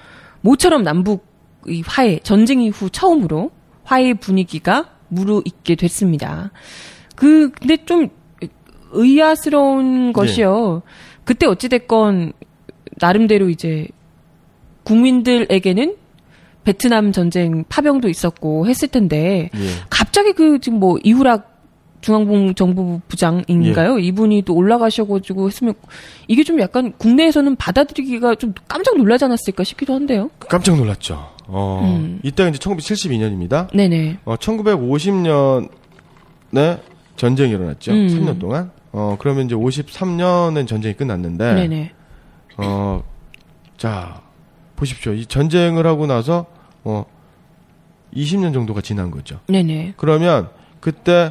모처럼 남북의 화해, 전쟁 이후 처음으로 화해 분위기가 무르익게 됐습니다. 근데 좀 의아스러운 것이요. 그때 어찌됐건 나름대로 이제 국민들에게는 베트남 전쟁 파병도 있었고 했을 텐데 갑자기 지금 뭐 이후락 중앙정보부 부장인가요? 이분이 또 올라가셔가지고 했으면 이게 좀 약간 국내에서는 받아들이기가 좀 깜짝 놀라지 않았을까 싶기도 한데요. 깜짝 놀랐죠. 이때가 이제 1972년입니다. 1950년에 전쟁이 일어났죠. 3년 동안. 그러면 이제 53년엔 전쟁이 끝났는데. 자, 보십시오. 이 전쟁을 하고 나서 20년 정도가 지난 거죠. 그러면 그때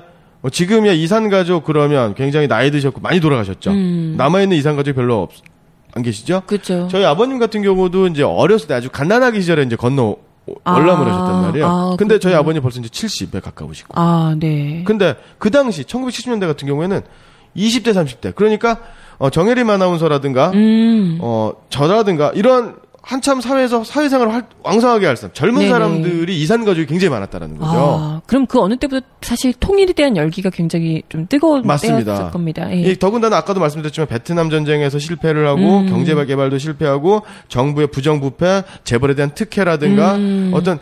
지금이야 이산가족 그러면 굉장히 나이 드셨고 많이 돌아가셨죠. 남아있는 이산가족이 별로 안 계시죠? 그렇죠. 저희 아버님 같은 경우도 이제 어렸을 때 아주 갓난아기 시절에 이제 건너 월남을 하셨단 말이에요. 근데 저희 아버님 벌써 이제 70에 가까우시고. 네. 근데 그 당시 1970년대 같은 경우에는 20대, 30대. 그러니까 정혜림 아나운서라든가 저라든가 이런 한참 사회에서 사회생활을 왕성하게 할 사람, 젊은 네네. 사람들이 이산 가족이 굉장히 많았다라는 거죠. 그럼 그 어느 때보다 사실 통일에 대한 열기가 굉장히 좀 뜨거운 때였을 겁니다. 예. 더군다나 아까도 말씀드렸지만 베트남 전쟁에서 실패를 하고 경제 개발도 실패하고 정부의 부정부패, 재벌에 대한 특혜라든가 어떤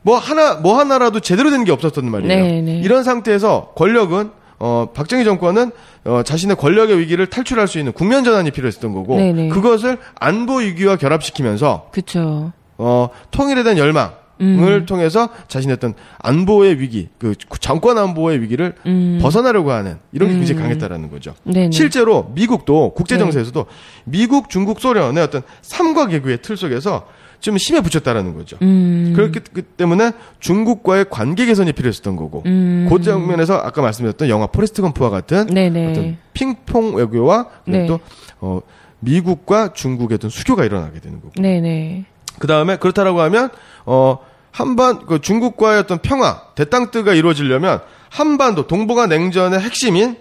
뭐 하나라도 제대로 된 게 없었단 말이에요. 네네. 이런 상태에서 권력은 박정희 정권은 자신의 권력의 위기를 탈출할 수 있는 국면 전환이 필요했던 거고 네네. 그것을 안보 위기와 결합시키면서 그쵸. 통일에 대한 열망을 통해서 자신의 어떤 안보의 위기, 그 정권 안보의 위기를 벗어나려고 하는 이런 게 굉장히 강했다라는 거죠. 네네. 실제로 미국도 국제 정세에서도 미국, 중국, 소련의 어떤 삼과 개구의 틀 속에서 좀 힘에 붙였다라는 거죠. 그렇기 때문에 중국과의 관계 개선이 필요했었던 거고, 그 장면에서 아까 말씀드렸던 영화 포레스트 검프와 같은 네네. 어떤 핑퐁 외교와 네. 또 미국과 중국의 어떤 수교가 일어나게 되는 거고. 네네. 그 다음에 그렇다라고 하면 한반 중국과의 어떤 평화, 대땅뜨가 이루어지려면 한반도 동북아 냉전의 핵심인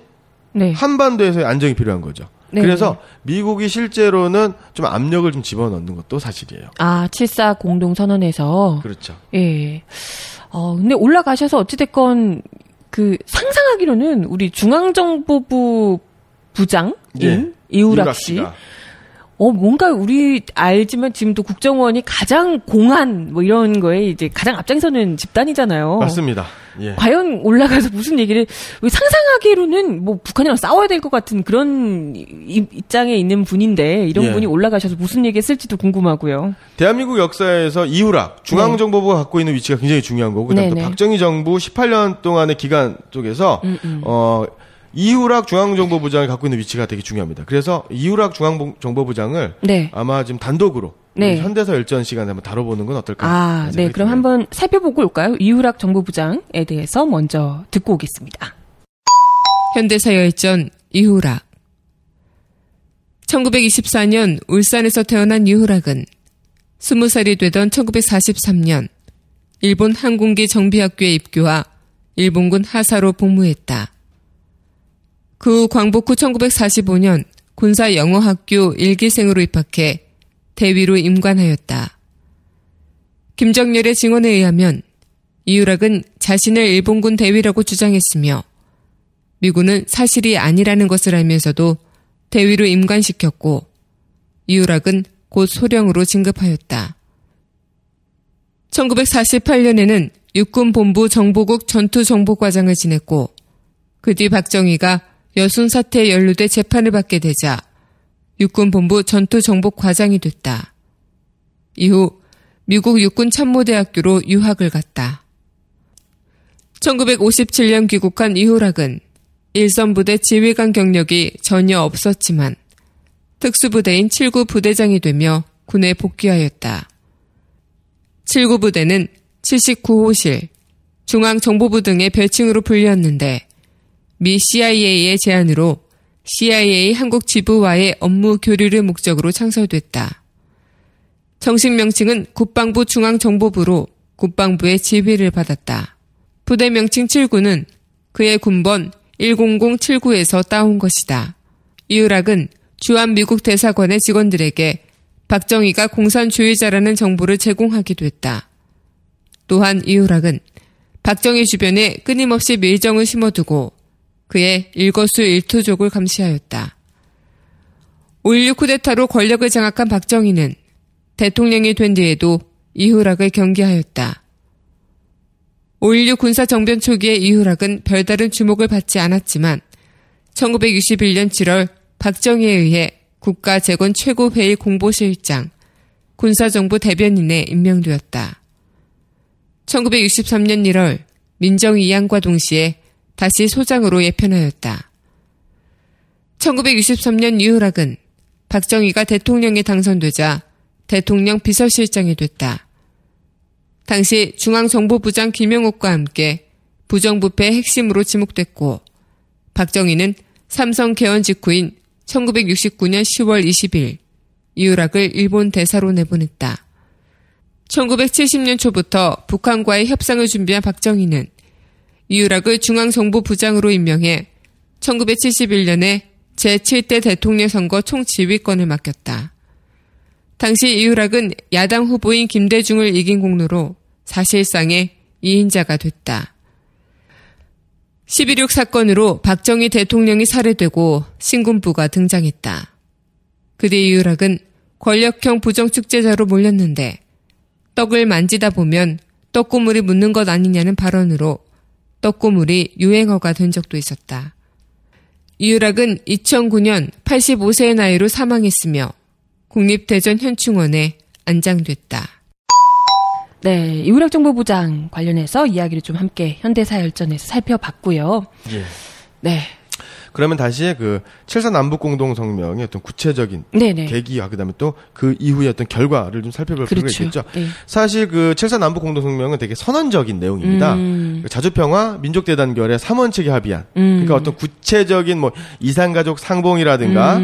네. 한반도에서의 안정이 필요한 거죠. 네. 그래서 미국이 실제로는 좀 압력을 좀 집어넣는 것도 사실이에요. 7.4 공동선언에서. 그렇죠. 예. 근데 올라가셔서 어찌됐건 상상하기로는 우리 중앙정보부 부장인 예. 이우락 씨. 뭔가 우리 알지만 지금도 국정원이 가장 공안 뭐 이런 거에 이제 가장 앞장서는 집단이잖아요. 맞습니다. 예. 과연 올라가서 무슨 얘기를 상상하기로는 뭐 북한이랑 싸워야 될 것 같은 그런 입장에 있는 분인데 이런 예. 분이 올라가셔서 무슨 얘기 했을지도 궁금하고요. 대한민국 역사에서 이후락 중앙정보부가 네. 갖고 있는 위치가 굉장히 중요한 거고 그다음 또 박정희 정부 18년 동안의 기간 쪽에서 이후락 중앙정보부장이 갖고 있는 위치가 되게 중요합니다. 그래서 이후락 중앙정보부장을 네. 아마 지금 단독으로 네. 현대사 열전 시간에 한번 다뤄보는 건 어떨까? 네. 그럼 한번 살펴보고 올까요? 이후락 정보부장에 대해서 먼저 듣고 오겠습니다. 현대사 열전 이후락 1924년 울산에서 태어난 이후락은 20살이 되던 1943년 일본 항공기 정비학교에 입교와 일본군 하사로 복무했다. 그 후 광복 후 1945년 군사영어학교 1기생으로 입학해 대위로 임관하였다. 김정렬의 증언에 의하면 이후락은 자신을 일본군 대위라고 주장했으며 미군은 사실이 아니라는 것을 알면서도 대위로 임관시켰고 이후락은 곧 소령으로 진급하였다. 1948년에는 육군본부 정보국 전투정보과장을 지냈고 그 뒤 박정희가 여순 사태에 연루돼 재판을 받게 되자 육군본부 전투정보과장이 됐다. 이후 미국 육군참모대학교로 유학을 갔다. 1957년 귀국한 이후락은 일선부대 지휘관 경력이 전혀 없었지만 특수부대인 7구 부대장이 되며 군에 복귀하였다. 7구 부대는 79호실, 중앙정보부 등의 별칭으로 불렸는데 미 CIA의 제안으로 CIA 한국 지부와의 업무 교류를 목적으로 창설됐다. 정식 명칭은 국방부 중앙정보부로 국방부의 지휘를 받았다. 부대 명칭 7구는 그의 군번 10079에서 따온 것이다. 이후락은 주한미국 대사관의 직원들에게 박정희가 공산주의자라는 정보를 제공하기도 했다. 또한 이후락은 박정희 주변에 끊임없이 밀정을 심어두고 그의 일거수일투족을 감시하였다. 5.16 쿠데타로 권력을 장악한 박정희는 대통령이 된 뒤에도 이후락을 경계하였다. 5.16 군사정변 초기에 이후락은 별다른 주목을 받지 않았지만 1961년 7월 박정희에 의해 국가재건 최고회의 공보실장, 군사정보 대변인에 임명되었다. 1963년 1월 민정이양과 동시에 다시 소장으로 예편하였다. 1963년 이후락은 박정희가 대통령에 당선되자 대통령 비서실장이 됐다. 당시 중앙정보부장 김영옥과 함께 부정부패의 핵심으로 지목됐고 박정희는 삼성 개헌 직후인 1969년 10월 20일 이유락을 일본 대사로 내보냈다. 1970년 초부터 북한과의 협상을 준비한 박정희는 이유락을 중앙정보부장으로 임명해 1971년에 제7대 대통령 선거 총지휘권을 맡겼다. 당시 이유락은 야당 후보인 김대중을 이긴 공로로 사실상의 2인자가 됐다. 11.6 사건으로 박정희 대통령이 살해되고 신군부가 등장했다. 그뒤 이유락은 권력형 부정축제자로 몰렸는데 떡을 만지다 보면 떡고물이 묻는 것 아니냐는 발언으로 떡고물이 유행어가 된 적도 있었다. 이유락은 2009년 85세의 나이로 사망했으며 국립대전현충원에 안장됐다. 네, 이유락 정보부장 관련해서 이야기를 좀 함께 현대사열전에서 살펴봤고요. 예. 네. 그러면 다시 그 7.4 남북공동성명의 어떤 구체적인 네네. 계기와 그다음에 또 그 이후의 어떤 결과를 좀 살펴볼 필요가 있겠죠. 네. 사실 그 7.4 남북공동성명은 되게 선언적인 내용입니다. 자주평화, 민족대단결의 3원칙에 합의한 그러니까 어떤 구체적인 뭐 이산가족 상봉이라든가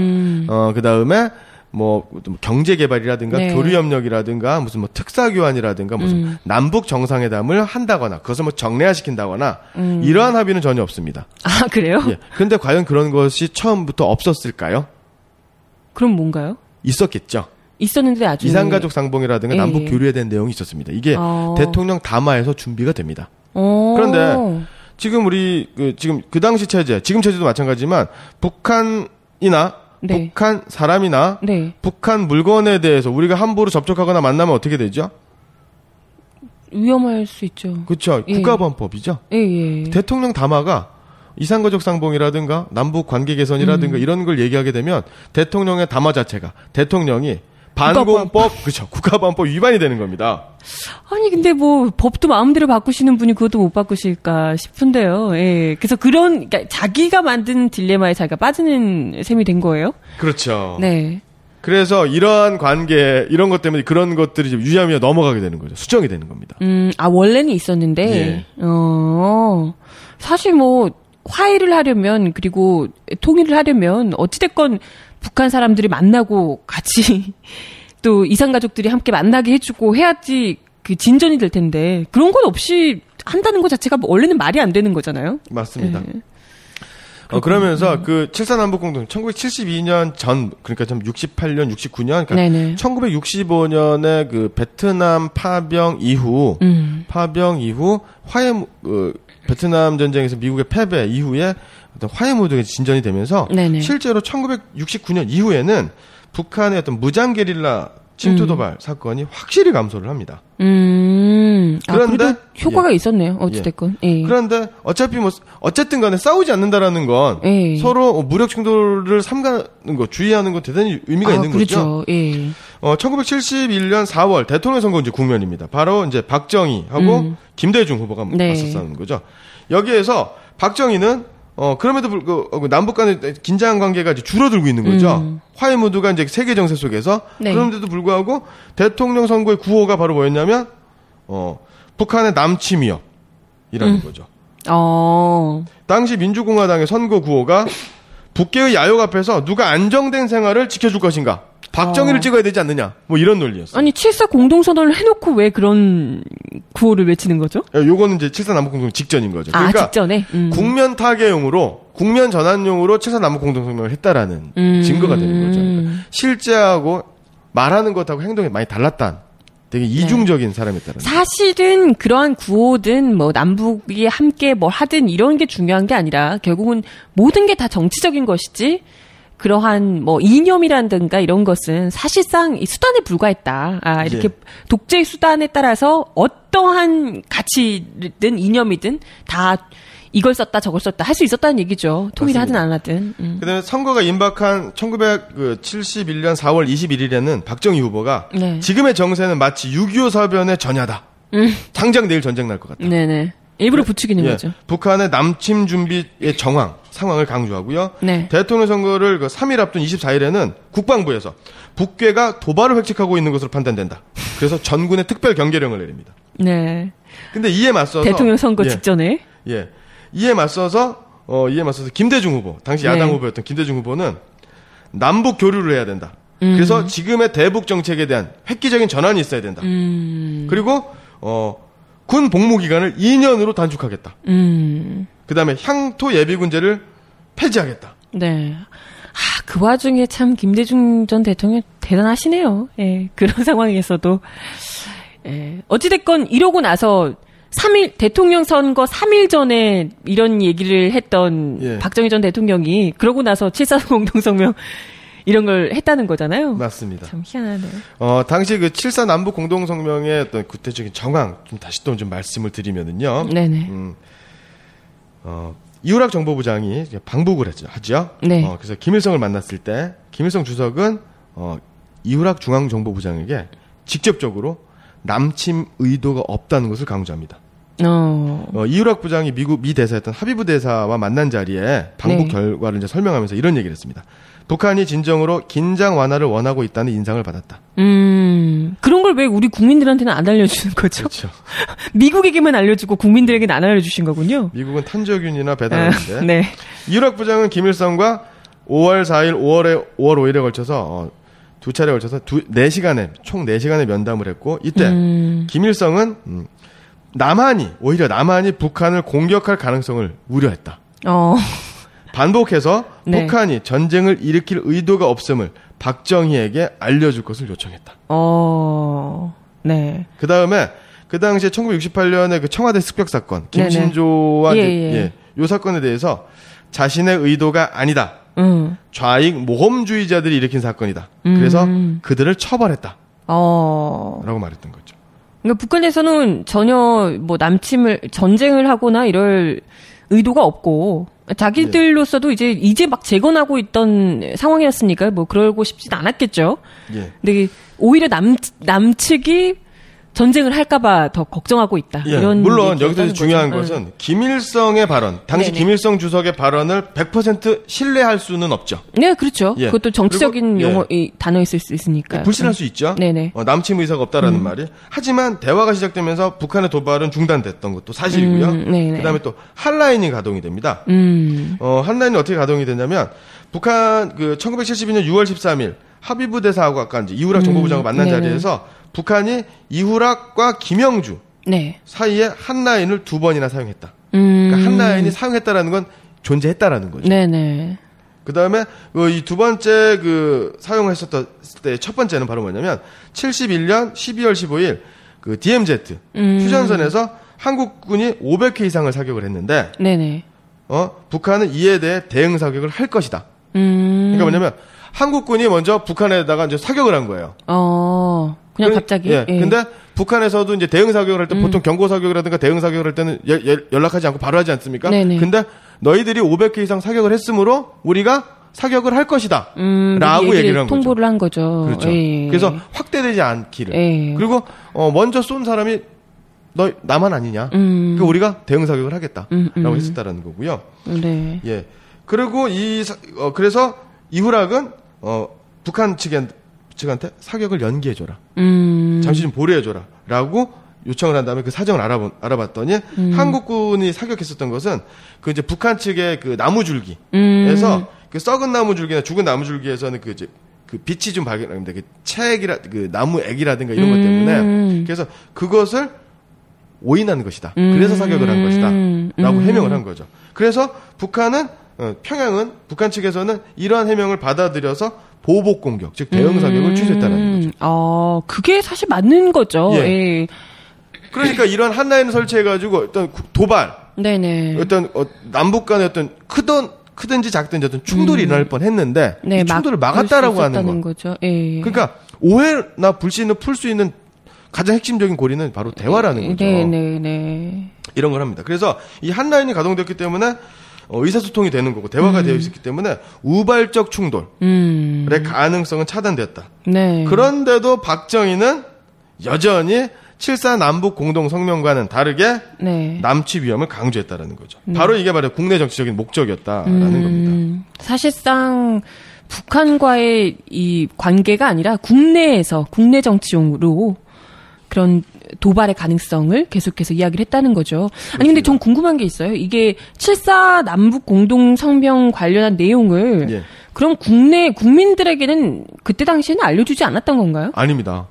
그다음에 뭐 경제 개발이라든가 네. 교류 협력이라든가 무슨 뭐 특사 교환이라든가 무슨 남북 정상회담을 한다거나 그것을 뭐 정례화시킨다거나 이러한 합의는 전혀 없습니다. 아, 그래요? 예. 근데 과연 그런 것이 처음부터 없었을까요? 그럼 뭔가요? 있었겠죠. 있었는데 아주 이산가족 상봉이라든가 예. 남북 교류에 대한 내용이 있었습니다. 이게 대통령 담화에서 준비가 됩니다. 그런데 지금 우리 지금 그 당시 체제, 지금 체제도 마찬가지지만 북한이나 네. 북한 사람이나 네. 북한 물건에 대해서 우리가 함부로 접촉하거나 만나면 어떻게 되죠? 위험할 수 있죠. 그렇죠. 예. 국가보안법이죠. 예. 대통령 담화가 이산가족 상봉이라든가 남북 관계 개선이라든가 이런 걸 얘기하게 되면 대통령의 담화 자체가 대통령이 반공법, 그렇죠. 국가보안법 위반이 되는 겁니다. 아니 근데 뭐 법도 마음대로 바꾸시는 분이 그것도 못 바꾸실까 싶은데요. 예. 그래서 그러니까 자기가 만든 딜레마에 자기가 빠지는 셈이 된 거예요. 그렇죠. 네. 그래서 이러한 관계 이런 것 때문에 그런 것들이 좀 유야무야 넘어가게 되는 거죠. 수정이 되는 겁니다. 원래는 있었는데 예. 사실 뭐 화해를 하려면 그리고 통일을 하려면 어찌됐건 북한 사람들이 만나고 같이 또 이산가족들이 함께 만나게 해주고 해야지 그 진전이 될 텐데 그런 것 없이 한다는 것 자체가 원래는 말이 안 되는 거잖아요. 맞습니다. 네. 그러면서 그 7.4 남북공동 1972년 전 그러니까 좀 68년, 69년 그러니까 네네. 1965년에 그 베트남 파병 이후 화해 베트남 전쟁에서 미국의 패배 이후에 어떤 화해 모드가 진전이 되면서 네네. 실제로 1969년 이후에는 북한의 어떤 무장 게릴라 침투 도발 사건이 확실히 감소를 합니다. 그런데 효과가 있었네요. 어찌됐건. 예. 그런데 어차피 뭐 어쨌든 간에 싸우지 않는다라는 건 예. 서로 무력 충돌을 삼가는 거 주의하는 거 대단히 의미가 있는 그렇죠. 거죠. 예. 1971년 4월 대통령 선거 이제 국면입니다. 바로 이제 박정희하고 김대중 후보가 맞섰다는 거죠. 여기에서 박정희는 그럼에도 불구하고 남북 간의 긴장 관계가 이제 줄어들고 있는 거죠. 화해 무드가 이제 세계 정세 속에서 네. 그런데도 불구하고 대통령 선거의 구호가 바로 뭐였냐면 북한의 남침 위협이라는 거죠. 당시 민주공화당의 선거 구호가 북계의 야욕 앞에서 누가 안정된 생활을 지켜줄 것인가? 박정희를 찍어야 되지 않느냐? 뭐 이런 논리였어요. 아니 7.4 공동선언을 해놓고 왜 그런 구호를 외치는 거죠? 요거는 이제 7.4 남북공동 직전인 거죠. 그러니까 직전에? 국면 타개용으로 국면 전환용으로 7.4 남북공동성명을 했다라는 증거가 되는 거죠. 그러니까 실제하고 말하는 것하고 행동이 많이 달랐다. 되게 이중적인 사람이었다는. 사실은 그러한 구호든 뭐 남북이 함께 뭘 하든 이런 게 중요한 게 아니라 결국은 모든 게 다 정치적인 것이지 그러한 뭐 이념이라든가 이런 것은 사실상 이 수단에 불과했다. 이렇게 독재의 수단에 따라서 어떠한 가치든 이념이든 다 이걸 썼다 저걸 썼다 할 수 있었다는 얘기죠. 통일하든 안 하든. 그다음에 선거가 임박한 1971년 4월 21일에는 박정희 후보가 지금의 정세는 마치 6.25 사변의 전야다. 당장 내일 전쟁 날 것 같다. 네네. 일부러 부추기는 거죠. 북한의 남침 준비의 상황을 강조하고요. 네. 대통령 선거를 3일 앞둔 24일에는 국방부에서 북괴가 도발을 획책하고 있는 것으로 판단된다. 그래서 전군에 특별 경계령을 내립니다. 네. 근데 이에 맞서서 대통령 선거 직전에 이에 맞서서 김대중 후보, 당시 야당 후보였던 김대중 후보는 남북 교류를 해야 된다. 그래서 지금의 대북 정책에 대한 획기적인 전환이 있어야 된다. 그리고 군 복무 기간을 2년으로 단축하겠다. 그다음에 향토 예비군제를 폐지하겠다. 네. 그 와중에 참 김대중 전 대통령 대단하시네요. 예, 그런 상황에서도. 예, 어찌됐건 이러고 나서 3일, 대통령 선거 3일 전에 이런 얘기를 했던 예. 박정희 전 대통령이 그러고 나서 7.4 공동성명 이런 걸 했다는 거잖아요. 맞습니다. 참 희한하네요. 당시 그 7.4 남북 공동성명의 어떤 구체적인 정황 좀 다시 또 좀 말씀을 드리면은요. 네네. 이후락 정보부장이 방북을 하죠. 네. 그래서 김일성을 만났을 때 김일성 주석은 이후락 중앙정보부장에게 직접적으로 남침 의도가 없다는 것을 강조합니다. 이후락 부장이 미국 미 대사였던 하비브 대사와 만난 자리에 방북 네. 결과를 이제 설명하면서 이런 얘기를 했습니다. 북한이 진정으로 긴장 완화를 원하고 있다는 인상을 받았다. 그런 걸 왜 우리 국민들한테는 안 알려주는 거죠? 그렇죠. 미국에게만 알려주고 국민들에게는 안 알려주신 거군요. 미국은 탄저균이나 배달하는데. 네. 이후락 부장은 김일성과 5월 4일, 5월 5일에 걸쳐서 두 차례에 걸쳐서 4시간의 총 4시간의 면담을 했고 이때 김일성은 오히려 남한이 북한을 공격할 가능성을 우려했다. 반복해서 네. 북한이 전쟁을 일으킬 의도가 없음을 박정희에게 알려줄 것을 요청했다. 네. 그 다음에 그 당시에 1968년에 그 청와대 습격 사건, 김신조와 요 사건에 대해서 자신의 의도가 아니다. 좌익 모험주의자들이 일으킨 사건이다. 그래서 그들을 처벌했다. 라고 말했던 거죠. 그러니까 북한에서는 전혀 뭐 전쟁을 하거나 이럴 의도가 없고 자기들로서도 이제 막 재건하고 있던 상황이었으니까 뭐 그러고 싶진 않았겠죠. 예. 근데 오히려 남측이 전쟁을 할까봐 더 걱정하고 있다. 예, 이런 물론 여기서 중요한 것은 김일성의 발언, 당시 네네. 김일성 주석의 발언을 100% 신뢰할 수는 없죠. 네, 그렇죠. 예. 그것도 정치적인 그리고, 단어였을 수 있으니까. 불신할 수 있죠. 네네. 남침 의사가 없다라는 말이. 하지만 대화가 시작되면서 북한의 도발은 중단됐던 것도 사실이고요. 그다음에 또 한라인이 가동이 됩니다. 한라인이 어떻게 가동이 됐냐면 북한 1972년 6월 13일 하비브 대사하고 아까 이제 이후락 정보부장을 만난 네네. 자리에서 북한이 이후락과 김영주 네. 사이에 한라인을 2번이나 사용했다. 그러니까 한라인이 사용했다라는 건 존재했다라는 거죠. 네네. 그 다음에 이 두 번째 사용했었던 때 첫 번째는 바로 뭐냐면 71년 12월 15일 DMZ 휴전선에서 한국군이 500회 이상을 사격을 했는데 네네. 북한은 이에 대해 대응 사격을 할 것이다. 그러니까 뭐냐면 한국군이 먼저 북한에다가 이제 사격을 한 거예요. 그냥 갑자기. 예. 근데 북한에서도 이제 대응 사격을 할 때 보통 경고 사격이라든가 대응 사격을 할 때는 연락하지 않고 바로 하지 않습니까? 네네. 근데 너희들이 500회 이상 사격을 했으므로 우리가 사격을 할 것이다. 라고 얘기를 한 거죠. 통보를 한 거죠. 그렇죠. 그래서 확대되지 않기를. 그리고 먼저 쏜 사람이 너 남한 아니냐? 그러니까 우리가 대응 사격을 하겠다라고 했었다라는 거고요. 네. 예. 그리고 그래서 이후락은 북한 측한테 사격을 연기해줘라. 잠시 좀 보류해줘라. 라고 요청을 한 다음에 그 사정을 알아봤더니 한국군이 사격했었던 것은 이제 북한 측의 나무줄기에서 썩은 나무줄기나 죽은 나무줄기에서는 빛이 좀 발견됩니다. 나무액이라든가 이런 것 때문에. 그래서 그것을 오인한 것이다. 그래서 사격을 한 것이다. 라고 해명을 한 거죠. 그래서 평양은 북한 측에서는 이러한 해명을 받아들여서 보복 공격, 즉 대응 사격을 취소했다는 거죠. 그게 사실 맞는 거죠. 예. 예. 그러니까 이런 한라인을 설치해가지고 어떤 도발, 네네. 어떤 남북 간의 어떤 크든지 작든지 어떤 충돌이 일어날 뻔했는데 네, 이 충돌을 막았다라고 하는 거죠. 예. 그러니까 오해나 불신을 풀 수 있는 가장 핵심적인 고리는 바로 대화라는 거죠. 네네네. 이런 걸 합니다. 그래서 이 한라인이 가동됐기 때문에 의사소통이 되는 거고 대화가 되어 있었기 때문에 우발적 충돌의 가능성은 차단됐다. 네. 그런데도 박정희는 여전히 7.4 남북 공동성명과는 다르게 네. 남취 위험을 강조했다라는 거죠. 바로 이게 바로 국내 정치적인 목적이었다라는 겁니다. 사실상 북한과의 이 관계가 아니라 국내에서 국내 정치용으로 그런 도발의 가능성을 계속해서 이야기를 했다는 거죠. 아니 근데 전 궁금한 게 있어요. 이게 7.4 남북 공동 성명 관련한 내용을 예. 그럼 국내 국민들에게는 그때 당시에는 알려주지 않았던 건가요? 아닙니다.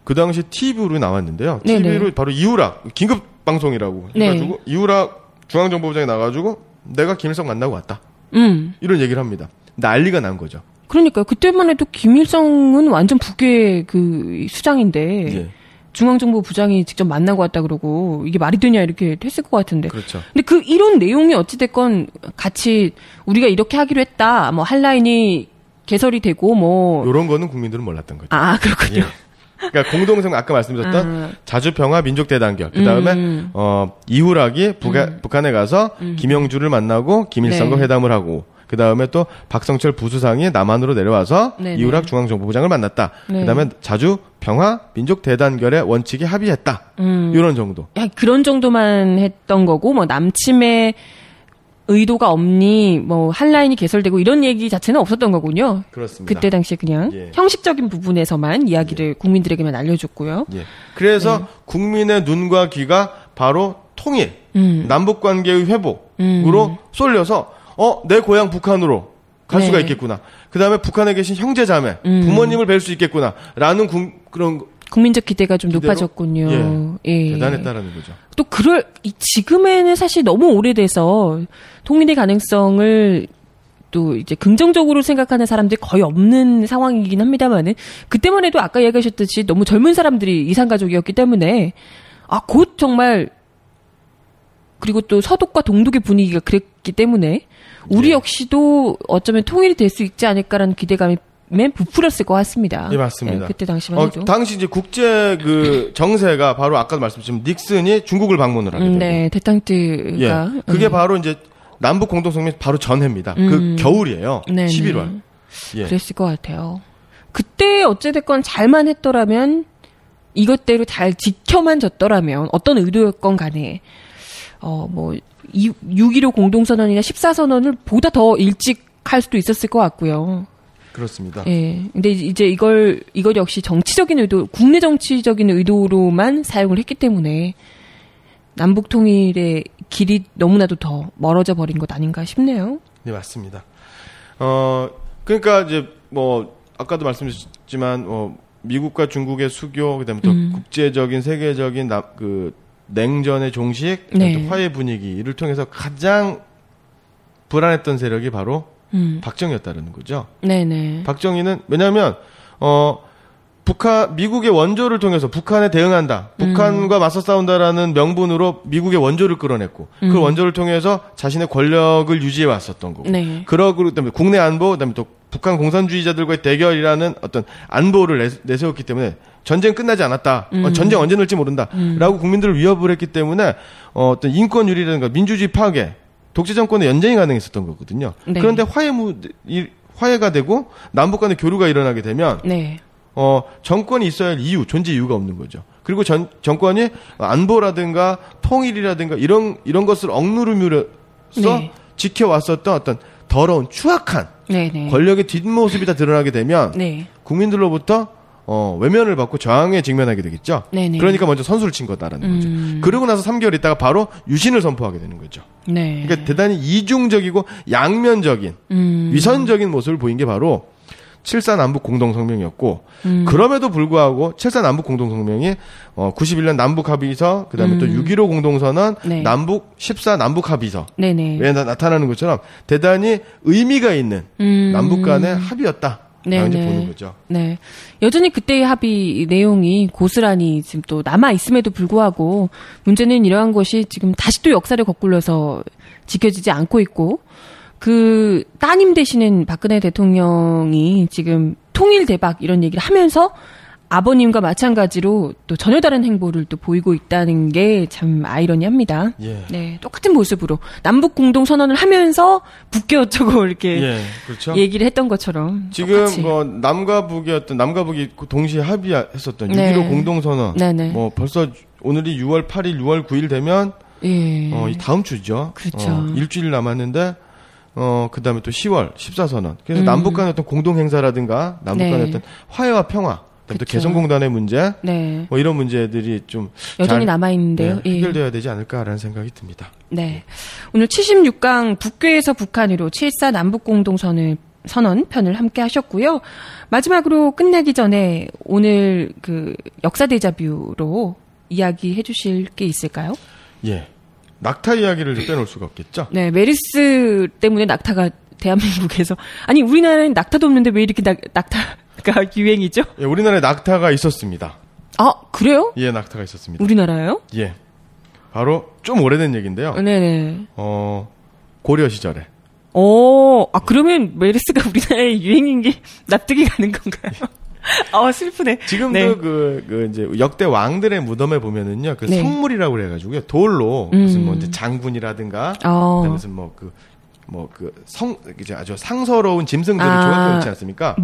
그 당시 TV로 나왔는데요. TV로 바로 이우락 긴급 방송이라고 해가지고 네. 이우락 중앙정보부장이 나가지고 내가 김일성 만나고 왔다. 이런 얘기를 합니다. 난리가 난 거죠. 그러니까요. 그때만 해도 김일성은 완전 북의 그 수장인데 예. 중앙정보부장이 직접 만나고 왔다 그러고 이게 말이 되냐 이렇게 했을 것 같은데. 그렇죠. 근데 그 이런 내용이 어찌됐건 같이 우리가 이렇게 하기로 했다. 뭐 한라인이 개설이 되고 뭐 이런 거는 국민들은 몰랐던 거죠. 아 그렇군요. 예. 그러니까 공동성 아까 말씀드렸던 자주평화 민족대단결 그다음에 이후락이 북한에 가서 김영주를 만나고 김일성과 네. 회담을 하고 그다음에 또 박성철 부수상이 남한으로 내려와서 네네. 이후락 중앙정보부장을 만났다. 네. 그다음에 자주평화 민족대단결의 원칙에 합의했다. 이런 정도. 야, 그런 정도만 했던 거고 뭐 남침의 의도가 없니, 뭐, 한라인이 개설되고 이런 얘기 자체는 없었던 거군요. 그렇습니다. 그때 당시에 그냥 예. 형식적인 부분에서만 이야기를 예. 국민들에게만 알려줬고요. 예. 그래서 네. 국민의 눈과 귀가 바로 통일, 남북관계의 회복으로 쏠려서, 내 고향 북한으로 갈 네. 수가 있겠구나. 그 다음에 북한에 계신 형제 자매, 부모님을 뵐 수 있겠구나. 라는 그런 국민적 기대가 좀 높아졌군요. 예. 예. 대단했다라는 거죠. 또 지금에는 사실 너무 오래돼서 통일의 가능성을 또 이제 긍정적으로 생각하는 사람들이 거의 없는 상황이긴 합니다만은 그때만 해도 아까 얘기하셨듯이 너무 젊은 사람들이 이산가족이었기 때문에 곧 정말 그리고 또 서독과 동독의 분위기가 그랬기 때문에 우리 역시도 어쩌면 통일이 될 수 있지 않을까라는 기대감이 부풀었을 것 같습니다. 네, 맞습니다. 네, 그때 당시만 해도. 당시 이제 국제 정세가 바로 아까도 말씀드린 닉슨이 중국을 방문을 하게 되고. 네, 데탕트가. 예, 그게 바로 이제 남북 공동성명 바로 전해입니다. 그 겨울이에요. 네네. 11월. 예. 그랬을 것 같아요. 그때 어찌됐건 잘만 했더라면 이것대로 잘 지켜만 졌더라면 어떤 의도였건 간에 6.15 공동선언이나 14선언을 보다 더 일찍 할 수도 있었을 것 같고요. 그렇습니다. 예. 근데 이제 이걸 역시 정치적인 의도, 국내 정치적인 의도로만 사용을 했기 때문에 남북 통일의 길이 너무나도 더 멀어져 버린 것 아닌가 싶네요. 네, 맞습니다. 그러니까 이제 아까도 말씀드렸지만 미국과 중국의 수교, 그다음에 또 국제적인 세계적인 냉전의 종식, 네. 또 화해 분위기를 통해서 가장 불안했던 세력이 바로 박정희였다는 거죠. 네네. 박정희는 왜냐하면 미국의 원조를 통해서 북한에 대응한다, 북한과 맞서 싸운다라는 명분으로 미국의 원조를 끌어냈고 그 원조를 통해서 자신의 권력을 유지해 왔었던 거고. 네. 그러고 때문에 국내 안보, 그다음에 또 북한 공산주의자들과의 대결이라는 어떤 안보를 내세웠기 때문에 전쟁 끝나지 않았다. 전쟁 언제 늘지 모른다라고 국민들을 위협을 했기 때문에 어떤 인권 유리라든가 민주주의 파괴, 독재 정권의 연장이 가능했었던 거거든요. 네. 그런데 화해가 되고 남북 간의 교류가 일어나게 되면 네. 정권이 있어야 할 존재 이유가 없는 거죠. 그리고 정권이 안보라든가 통일이라든가 이런 것을 억누르면서 네. 지켜왔었던 어떤 더러운 추악한 네네. 권력의 뒷모습이 다 드러나게 되면 네. 국민들로부터 외면을 받고 저항에 직면하게 되겠죠. 네네. 그러니까 먼저 선수를 친 거다라는 거죠. 그러고 나서 3개월 있다가 바로 유신을 선포하게 되는 거죠. 네. 그러니까 대단히 이중적이고 양면적인 위선적인 모습을 보인 게 바로 7.4 남북 공동성명이었고 그럼에도 불구하고 7.4 남북 공동성명이 91년 남북 합의서 그다음에 또 6.15 공동선언 네. 14 남북 합의서에 나타나는 것처럼 대단히 의미가 있는 남북 간의 합의였다. 이제 보는 거죠. 네. 여전히 그때의 합의 내용이 고스란히 지금 또 남아 있음에도 불구하고 문제는 이러한 것이 지금 다시 또 역사를 거꾸려서 지켜지지 않고 있고 그 따님 되시는 박근혜 대통령이 지금 통일 대박 이런 얘기를 하면서 아버님과 마찬가지로 또 전혀 다른 행보를 또 보이고 있다는 게 참 아이러니합니다. 예. 네, 똑같은 모습으로 남북 공동 선언을 하면서 북계 어쩌고 이렇게 예, 그렇죠? 얘기를 했던 것처럼 지금 똑같이. 남과 북이 동시에 합의했었던 네. 6.15 공동 선언. 네네. 벌써 오늘이 6월 8일, 6월 9일 되면 예. 다음 주죠. 그렇죠. 일주일 남았는데. 그 다음에 또 10월 14선언. 그래서 남북 간의 어떤 공동 행사라든가 남북 간의 어떤 화해와 평화 또 개성공단의 문제, 뭐 이런 문제들이 좀 여전히 남아 있는데요. 해결돼야 되지 않을까라는 생각이 듭니다. 네, 오늘 76강 북괴에서 북한으로 7.4 남북공동선언 편을 함께 하셨고요. 마지막으로 끝내기 전에 오늘 그 역사 데자뷰로 이야기해 주실 게 있을까요? 예, 낙타 이야기를 빼놓을 수가 없겠죠. 네, 메르스 때문에 낙타가 대한민국에서 아니 우리나라엔 낙타도 없는데 왜 이렇게 낙타가 유행이죠? 예, 우리나라에 낙타가 있었습니다. 아, 그래요? 예, 낙타가 있었습니다. 우리나라요? 예, 바로 좀 오래된 얘기인데요. 네네. 고려 시절에. 그러면 메르스가 우리나라의 유행인 게 납득이 가는 건가요? 슬프네. 지금도 이제 역대 왕들의 무덤에 보면은요, 성물이라고 그래가지고요, 돌로 무슨 뭐 이제 장군이라든가, 무슨 이제 아주 상서로운 짐승들을 조각해 놓지 않습니까?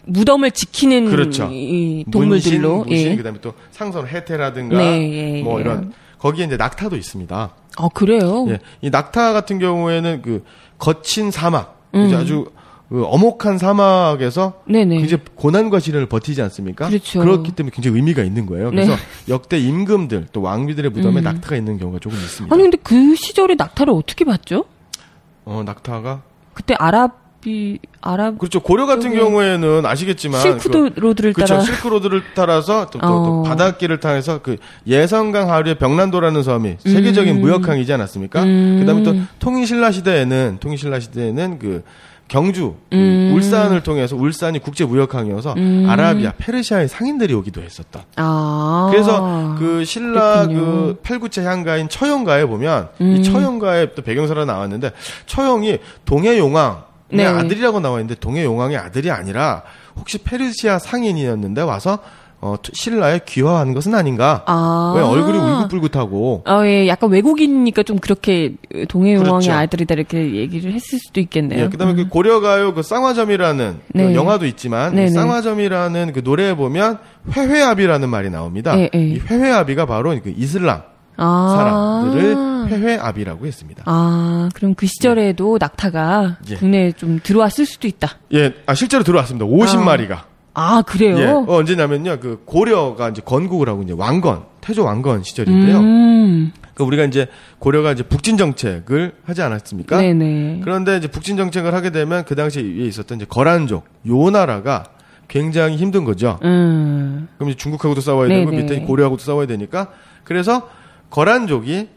무덤을 지키는 그렇죠. 이 동물들로. 문신, 그다음에 또 상서로 해태라든가, 이런 거기에 이제 낙타도 있습니다. 그래요? 예, 이 낙타 같은 경우에는 거친 사막, 아주 어목한 사막에서 이제 고난과 시련을 버티지 않습니까? 그렇죠. 그렇기 때문에 굉장히 의미가 있는 거예요. 그래서 역대 임금들 또 왕비들의 무덤에 낙타가 있는 경우가 조금 있습니다. 아니 근데 그 시절에 낙타를 어떻게 봤죠? 낙타가 그때 그렇죠. 고려 같은 경우에는 아시겠지만 실크로드를 그렇죠. 실크로드를 따라서 또 바닷길을 타서 예성강 하류의 병란도라는 섬이 세계적인 무역항이지 않았습니까? 그다음에 또 통일신라 시대에는 경주, 울산을 통해서 울산이 국제무역항이어서 아라비아, 페르시아의 상인들이 오기도 했었다. 그래서 신라 팔구체 향가인 처형가에 보면 이 처형가에 또 배경사로 나왔는데 처형이 동해용왕의 아들이라고 나와 있는데 동해용왕의 아들이 아니라 혹시 페르시아 상인이었는데 와서 신라에 귀화하는 것은 아닌가? 왜 얼굴이 울긋불긋하고? 예, 약간 외국인이니까 좀 그렇게 동해용왕의 그렇죠. 아들이다 이렇게 얘기를 했을 수도 있겠네요. 예, 그다음에 고려가요 쌍화점이라는 영화도 있지만 쌍화점이라는 노래에 보면 회회아비라는 말이 나옵니다. 이 회회아비가 바로 이슬람 사람들을 회회아비라고 했습니다. 그럼 그 시절에도 낙타가 국내에 좀 들어왔을 수도 있다. 예, 실제로 들어왔습니다. 50마리가. 그래요? 예, 언제냐면요, 고려가 이제 건국을 하고 이제 태조 왕건 시절인데요. 우리가 이제 고려가 이제 북진 정책을 하지 않았습니까? 네네. 그런데 이제 북진 정책을 하게 되면 그 당시에 있었던 이제 거란족, 요 나라가 굉장히 힘든 거죠. 그럼 이제 중국하고도 싸워야 되고 밑에 고려하고도 싸워야 되니까 그래서 거란족이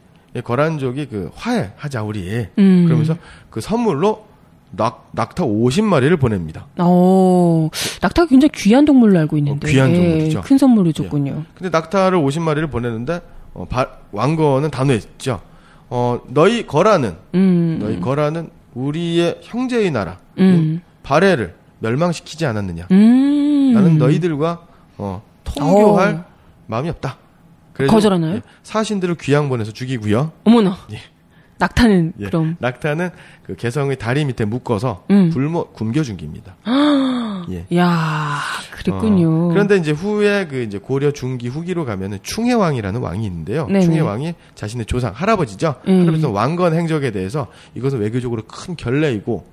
화해하자 우리. 그러면서 선물로 낙타 50마리를 보냅니다. 낙타가 굉장히 귀한 동물로 알고 있는데. 귀한 동물이죠. 큰 선물을 줬군요. 근데 낙타를 50마리를 보내는데, 왕건은 단호했죠. 너희 거라는 우리의 형제의 나라, 발해를 멸망시키지 않았느냐. 나는 너희들과, 통교할 마음이 없다. 거절하나요? 사신들을 귀양 보내서 죽이고요. 어머나. 낙타는 그럼 낙타는 개성의 다리 밑에 묶어서 굶겨 죽입니다. 야, 그랬군요. 그런데 이제 후에 이제 고려 중기 후기로 가면은 충해왕이라는 왕이 있는데요. 충해왕이 자신의 조상 할아버지죠. 할아버지는 왕건 행적에 대해서 이것은 외교적으로 큰 결례이고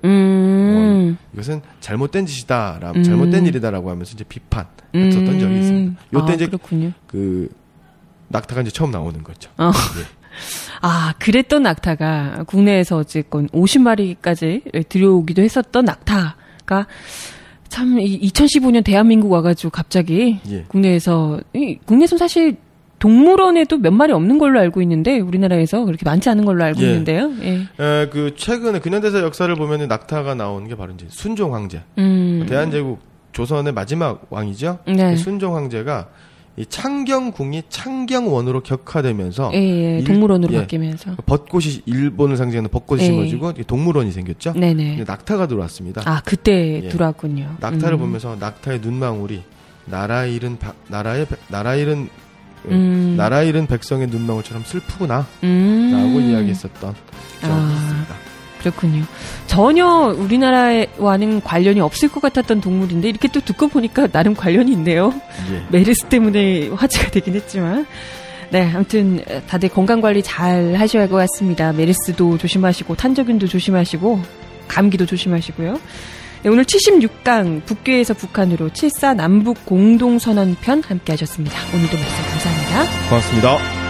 이것은 잘못된 짓이다, 잘못된 일이다라고 하면서 이제 비판했었던 적이 있습니다. 요때 이제 그렇군요. 낙타가 이제 처음 나오는 거죠. 그랬던 낙타가 국내에서 어쨌건 50마리까지 들여오기도 했었던 낙타가 참 2015년 대한민국 와가지고 갑자기 국내에서는 사실 동물원에도 몇 마리 없는 걸로 알고 있는데 우리나라에서 그렇게 많지 않은 걸로 알고 있는데요. 최근에 근현대사 역사를 보면 낙타가 나오는 게 바로 이제 순종 황제. 대한제국 조선의 마지막 왕이죠. 순종 황제가 이 창경궁이 창경원으로 격화되면서 동물원으로 바뀌면서 벚꽃이 일본을 상징하는 벚꽃이 심어지고 동물원이 생겼죠. 근데 낙타가 들어왔습니다. 그때 들어왔군요. 낙타를 보면서 낙타의 눈망울이 나라 잃은 백성의 눈망울처럼 슬프구나 라고 이야기했었던 적이 있습니다. 그렇군요. 전혀 우리나라와는 관련이 없을 것 같았던 동물인데 이렇게 또 듣고 보니까 나름 관련이 있네요. 메르스 때문에 화제가 되긴 했지만. 아무튼 다들 건강관리 잘 하셔야 할 것 같습니다. 메르스도 조심하시고 탄저균도 조심하시고 감기도 조심하시고요. 네, 오늘 76강 북괴에서 북한으로 7.4 남북 공동선언편 함께 하셨습니다. 오늘도 말씀 감사합니다. 고맙습니다.